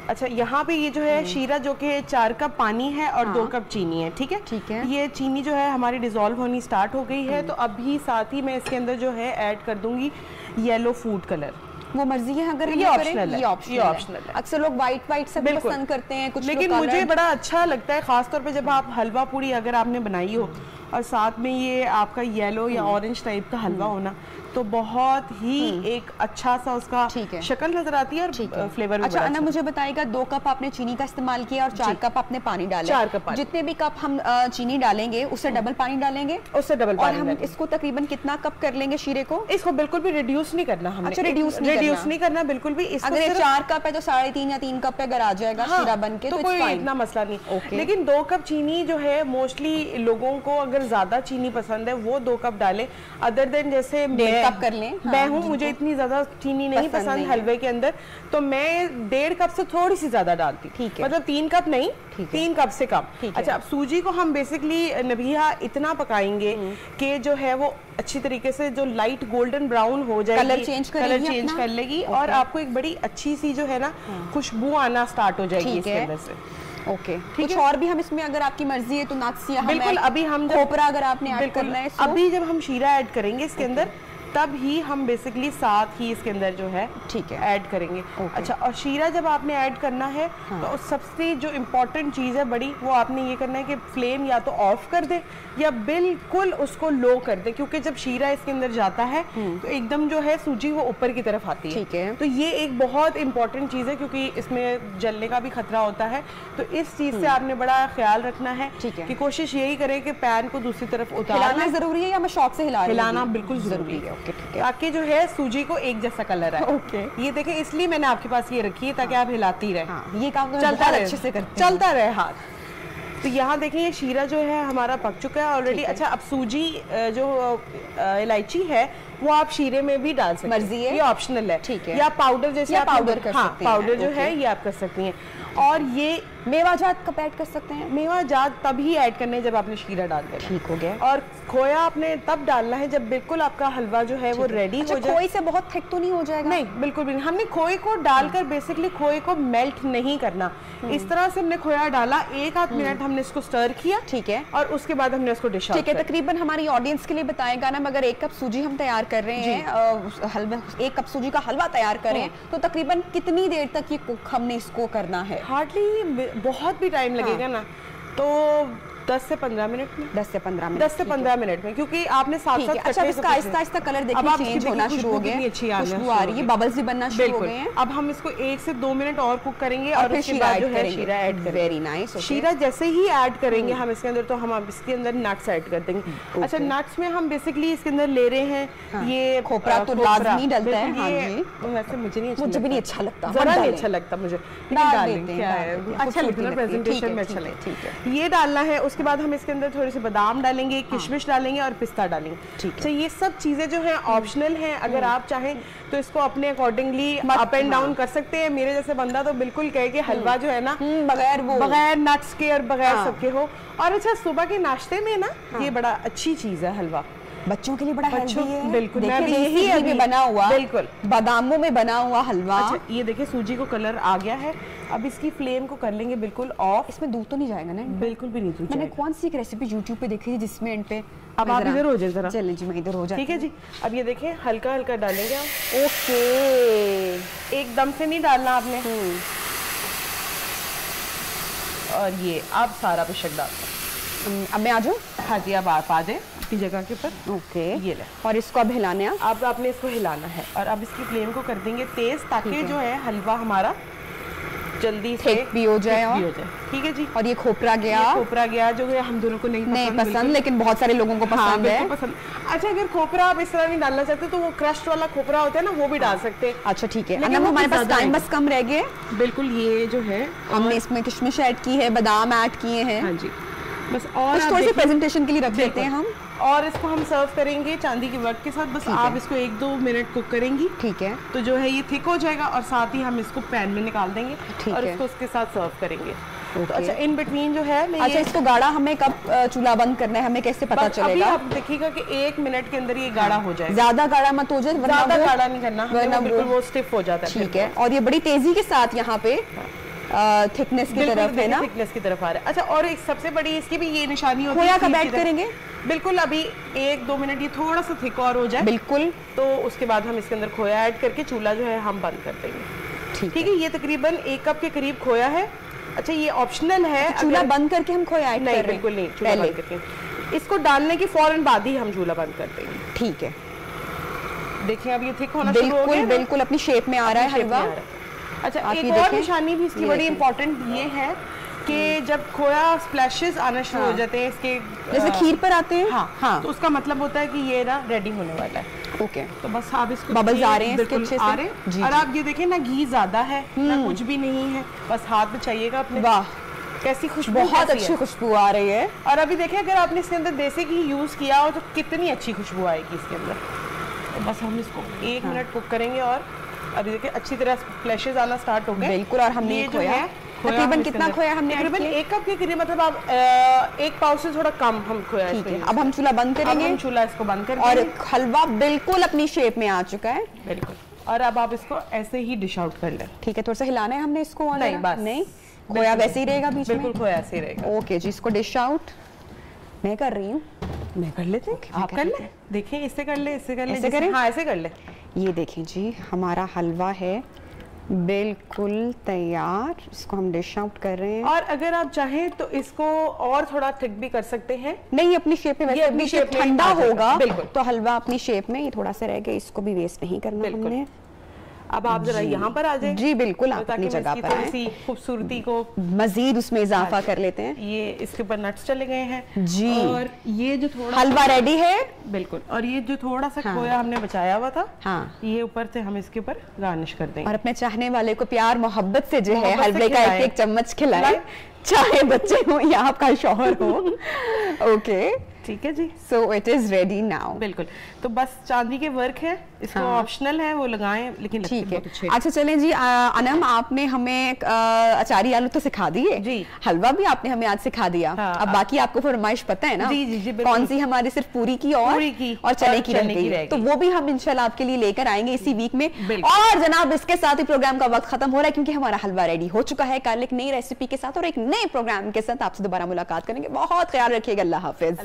अच्छा, यहाँ पे ये जो है शीरा जो कि 4 कप पानी है और 2 कप चीनी है। ठीक है, ठीक है, ये चीनी जो है हमारी डिजोल्व होनी स्टार्ट हो गई है। तो अभी साथ ही मैं इसके अंदर जो है ऐड कर दूंगी येलो फूड कलर। वो मर्जी है, अगर ये ऑप्शनल है, ये ऑप्शनल है। अक्सर लोग व्हाइट से पसंद करते हैं कुछ, लेकिन मुझे बड़ा अच्छा लगता है, खासतौर पे जब आप हलवा पूरी अगर आपने बनाई हो और साथ में ये आपका येलो या ऑरेंज टाइप का हलवा होना, तो बहुत ही एक अच्छा सा उसका शक्ल नजर आती है और फ्लेवर भी। अच्छा अन्ना, मुझे बताइएगा 2 कप आपने चीनी का इस्तेमाल किया और 4 कप आपने पानी डाला। 4 कप पानी। जितने भी कप हम चीनी डालेंगे उससे डबल पानी डालेंगे। उससे डबल पानी। और हम इसको तकरीबन कितना कप कर लेंगे शीरे को? इसको बिल्कुल भी रिड्यूस नहीं करना हमने। अच्छा, रिड्यूस नहीं करना बिल्कुल भी। अगर ये 4 कप है तो 3.5 या 3 कप पे अगर आ जाएगा शीरा बन के, तो कोई इतना मसला नहीं। लेकिन 2 कप चीनी जो है, मोस्टली लोगों को अगर ज्यादा चीनी पसंद है वो 2 कप डालें। अदर देन जैसे 1.5 कप कर लें। मैं हूँ, मुझे इतनी ज्यादा चीनी नहीं पसंद हलवे के अंदर, तो मैं 1.5 कप से थोड़ी सी ज्यादा डालती। ठीक है, मतलब 3 कप नहीं, 3 कप से कम। अच्छा, अब सूजी को हम बेसिकली नबीहा इतना पकाएंगे कि जो है वो अच्छी तरीके से जो लाइट गोल्डन ब्राउन हो जाएगी, कलर चेंज कर लेगी और आपको एक बड़ी अच्छी सी जो है ना खुशबू आना स्टार्ट हो जाएगी इसके अंदर से। ओके, कुछ और भी हम इसमें, अगर आपकी मर्जी है तो नाक्सिया बिल्कुल। अभी हम खोपरा अगर आपने ऐड करना है, अभी जब हम शीरा ऐड करेंगे इसके अंदर, तब ही हम बेसिकली साथ ही इसके अंदर जो है ऐड करेंगे। अच्छा, और शीरा जब आपने ऐड करना है तो सबसे जो इम्पोर्टेंट चीज़ है बड़ी, वो आपने ये करना है कि फ्लेम या तो ऑफ कर दे या बिल्कुल उसको लो कर दे, क्योंकि जब शीरा इसके अंदर जाता है तो एकदम जो है सूजी वो ऊपर की तरफ आती है। ठीक है, तो ये एक बहुत इंपॉर्टेंट चीज़ है, क्योंकि इसमें जलने का भी खतरा होता है। तो इस चीज़ से आपने बड़ा ख्याल रखना है कि कोशिश यही करें कि पैन को दूसरी तरफ उतारना जरूरी है या मैं शौक से हिलाना बिल्कुल जरूरी है, ताकि जो है सूजी को एक जैसा कलर है। ये देखें, इसलिए मैंने आपके पास ये रखी है ताकि आप हिलाती रहे। ये काम चलता रहे, अच्छे से करते चलता रहे हाथ। तो यहाँ देखें, ये शीरा जो है हमारा पक चुका है ऑलरेडी। अच्छा, अब सूजी जो इलायची है वो आप शीरे में भी डाल सकते हैं, मर्जी है, ये ऑप्शनल है। ठीक है, या पाउडर जैसे पाउडर कर सकते हैं। पाउडर जो है ये आप कर सकती हैं। और ये मेवाजात कब ऐड कर सकते हैं? मेवाजात तभी ऐड करने हैं जब आपने शीरा डाल देना। ठीक हो गया। और खोया आपने तब डालना है जब बिल्कुल आपका हलवा जो है वो रेडी हो जाए। खोए से बहुत थिक तो नहीं हो जाएगा? नहीं, बिल्कुल भी नहीं। हमने खोए को डालकर बेसिकली खोए को मेल्ट नहीं करना। इस तरह से हमने खोया डाला, 1-8 मिनट हमने इसको स्टर किया। ठीक है। और उसके बाद हमने इसको डिश आउट ठीक है। तकरीबन हमारी ऑडियंस के लिए बताएगा ना, अगर 1 कप सूजी हम तैयार कर रहे हैं, हलवा 1 कप सूजी का हलवा तैयार करें तो तकरीबन कितनी देर तक ये कुक हमने इसको करना है? हार्डली बहुत भी टाइम लगेगा ना, तो 10 से 15 मिनट में। 10 से 15 मिनट। 10 से 15 मिनट में, क्योंकि आपने साथ-साथ अच्छा, इसका आहिस्ता-आहिस्ता कलर देखिए चेंज होना शुरू हो गया है, खुशबू आ रही है, बबल्स भी बनना शुरू हो गए हैं। अब हम इसको 1 से 2 मिनट और कुक करेंगे और उसके बाद जो है शीरा ऐड करेंगे। Very nice. शीरा जैसे ही ऐड करेंगे हम इसके अंदर, तो हम अब इसके अंदर नट्स ऐड कर देंगे। अच्छा, नट्स में हम बेसिकली इसके अंदर ले रहे हैं ये खोपरा तो लाजमी डलता है। हां जी, वैसे मुझे भी नहीं अच्छा लगता, जरा नहीं अच्छा लगता मुझे, डाल देते हैं, अच्छा लगता है, प्रेजेंटेशन में अच्छा लगता है। ठीक है, ये डालना है। उसके बाद हम इसके अंदर थोड़े से बादाम डालेंगे, किशमिश डालेंगे और पिस्ता डालेंगे। ठीक है। ये सब चीजें जो हैं ऑप्शनल हैं, अगर आप चाहें तो इसको अपने अकॉर्डिंगली अप एंड डाउन कर सकते हैं। मेरे जैसे बंदा तो बिल्कुल कहे कि हलवा जो है ना बगैर नट्स के और बगैर सबके हो। और अच्छा, सुबह के नाश्ते में ना ये बड़ा अच्छी चीज है हलवा, बच्चों के लिए बड़ा हेल्दी है। बिल्कुल, यही में बना हुआ, बिल्कुल बादामों में बना हुआ हलवा। अच्छा, ये देखिए सूजी को कलर आ गया है। अब इसकी फ्लेम को कर लेंगे बिल्कुल ऑफ। इसमें दूध तो नहीं जाएगा ना? बिल्कुल भी नहीं दूध जाएगा। मैंने कौन सी एक रेसिपी YouTube पे देखी थी जिसमें एंड पे, अब आप इधर हो जाए जरा। चलें जी, मैं इधर हो जाती। ठीक है जी। अब ये देखें, हल्का हल्का डालेंगे आप। ओके, एकदम से नहीं डालना आपने। और ये आप सारा बेशक डालना। अब मैं आ जाऊँ? हाँ जी, अब आप आ जाए अपनी जगह के ऊपर। ओके, ये ले। और इसको अब हिलाने अब आपने इसको हिलाना है। और अब इसकी फ्लेम को कर देंगे तेज, ताकि जो है हलवा हमारा जल्दी से भी हो जाए। ठीक है जी। और ये खोपरा गया जो है हम दोनों को नहीं पसंद, लेकिन बहुत सारे लोगों को पसंद है। अच्छा, अगर खोपरा आप इस तरह नहीं डालना चाहते तो वो क्रश्ड वाला खोपरा होता है ना, वो भी डाल सकते हैं। अच्छा ठीक है। हमारे पास टाइम बस कम रह गया। बिल्कुल, ये जो है हमने इसमें किशमिश ऐड की है, बादाम ऐड किए हैं। हाँ जी, बस और थोड़ी सी प्रेजेंटेशन के लिए रख देते हैं हम। और इसको हम सर्व करेंगे चांदी के वर्क के साथ। बस आप इसको 1-2 मिनट कुक करेंगी। ठीक है। तो जो है ये थिक हो जाएगा और साथ ही हम इसको पैन में निकाल देंगे और इसको उसके साथ सर्व करेंगे। तो अच्छा, इन बिटवीन जो है अच्छा, इसको गाढ़ा हमें कब चूल्हा बंद करना है, हमें कैसे पता चलेगा? अभी आप देखिएगा कि 1 मिनट के अंदर ये गाढ़ा हो जाएगा। ज्यादा गाढ़ा मत हो जाए, ज्यादा गाढ़ा नहीं करना, वरना बिल्कुल वो स्टिफ हो जाता है। ठीक है। और ये बड़ी तेजी के साथ यहाँ पे थिकनेस की तरफ है ना, थिकनेस की तरफ आ रहा है। अच्छा, और एक सबसे बड़ी इसकी भी ये निशानी होती है। खोया कब ऐड करेंगे? बिल्कुल, अभी 1-2 मिनट ये थोड़ा सा थिक और हो जाए बिल्कुल, तो उसके बाद हम इसके अंदर खोया ऐड करके चूल्हा जो है हम बंद कर देंगे। ठीक है। ये तकरीबन 1 कप के करीब खोया है। अच्छा, ये ऑप्शनल है। चूल्हा बंद करके हम खोया ऐड कर रहे हैं? बिल्कुल नहीं, चूल्हा बंद करके इसको डालने के फौरन बाद ही हम चूल्हा बंद कर देंगे। ठीक है। देखिए, अब ये थिक होना शुरू हो गया। बिल्कुल अपनी शेप में आ रहा है हलवा। अच्छा, एक और निशानी भी इसकी बड़ी इंपॉर्टेंट ये है कि जब खोया स्प्लैशेस आना शुरू हो जाते हैं इसके, जैसे खीर पर आते हैं। हाँ, तो उसका मतलब होता है कि ये ना रेडी होने वाला है। ओके, तो बस आप इसको बबल्स आ रहे हैं इसके अच्छे से। और आप ये देखें ना, घी ज्यादा है ना कुछ भी नहीं है, बस हाथ में चाहिएगा अपने। वाह, कैसी खुशबू, बहुत अच्छी खुशबू आ रही है। और अभी देखें, अगर आपने इसके अंदर देसी घी यूज किया हो तो कितनी अच्छी खुशबू आएगी इसके अंदर। तो बस हम इसको 1 मिनट कुक करेंगे। और अभी देखिए अच्छी तरह फ्लैशेस आना स्टार्ट हो गए। बिल्कुल। और हमने ये खोया तकरीबन कितना खोया हमने? तकरीबन 1 कप के करीब, मतलब आप 1 पाव से थोड़ा कम हम खोया। ठीक है। अब हम चूल्हा बंद करेंगे। हम चूल्हा इसको बंद करेंगे और हलवा बिल्कुल अपनी शेप में आ चुका है। बिल्कुल। और अब आप इसको ऐसे ही डिश आउट कर लें। ठीक है। थोड़ा सा हिलाना है हमने इसको? नहीं, बस नहीं, खोया वैसे ही रहेगा बीच में? बिल्कुल, खोया ऐसे ही रहेगा। ओके जी, इसको डिश आउट मैं कर रही हूँ। मैं कर लेते हैं, आप कर ले। देखिए, इससे कर ले, इससे कर ले, ऐसे करें? हाँ, ऐसे कर ले। ये देखें जी, हमारा हलवा है बिल्कुल तैयार। इसको हम डिश आउट कर रहे हैं। और अगर आप चाहें तो इसको और थोड़ा थिक भी कर सकते हैं। नहीं, अपनी शेप में। वैसे अपनी शेप ठंडा होगा बिल्कुल, तो हलवा अपनी शेप में। ये थोड़ा सा रह गया, इसको भी वेस्ट नहीं करना हमने। अब आप जरा यहाँ पर आ जाए। जी बिल्कुल, आप अपनी जगह पर आए। खूबसूरती को मजीद उसमें इजाफा कर लेते हैं। ये इसके ऊपर नट्स चले गए हैं जी। और ये जो थोड़ा हलवा रेडी है बिल्कुल। और ये जो थोड़ा सा खोया हमने बचाया हुआ था, हाँ, ये ऊपर से हम इसके ऊपर गार्निश कर देंगे। और अपने चाहने वाले को प्यार मोहब्बत से जो है हलवे का 1-1 चम्मच खिलाए, चाहे बच्चे हो या आपका शौहर हो। ओके, ठीक है जी। So it is ready now. बिल्कुल। तो बस चांदी के वर्क है, इसको ऑप्शनल है वो लगाएं, लेकिन ठीक है। अच्छा चलें जी, अनम आपने हमें अचारी आलू तो सिखा दिए जी, हलवा भी आपने हमें आज सिखा दिया। अब बाकी आपको फरमाइश पता है ना जी, जी, जी, कौन सी हमारी सिर्फ पूरी की और चने की रह गई, तो वो भी हम इंशाल्लाह आपके लिए लेकर आएंगे इसी वीक में। और जनाब इसके साथ ही प्रोग्राम का वक्त खत्म हो रहा है, क्योंकि हमारा हलवा रेडी हो चुका है। कल एक नई रेसिपी के साथ और एक नए प्रोग्राम के साथ आपसे दोबारा मुलाकात करेंगे। बहुत ख्याल रखिएगा। अल्लाह हाफिज।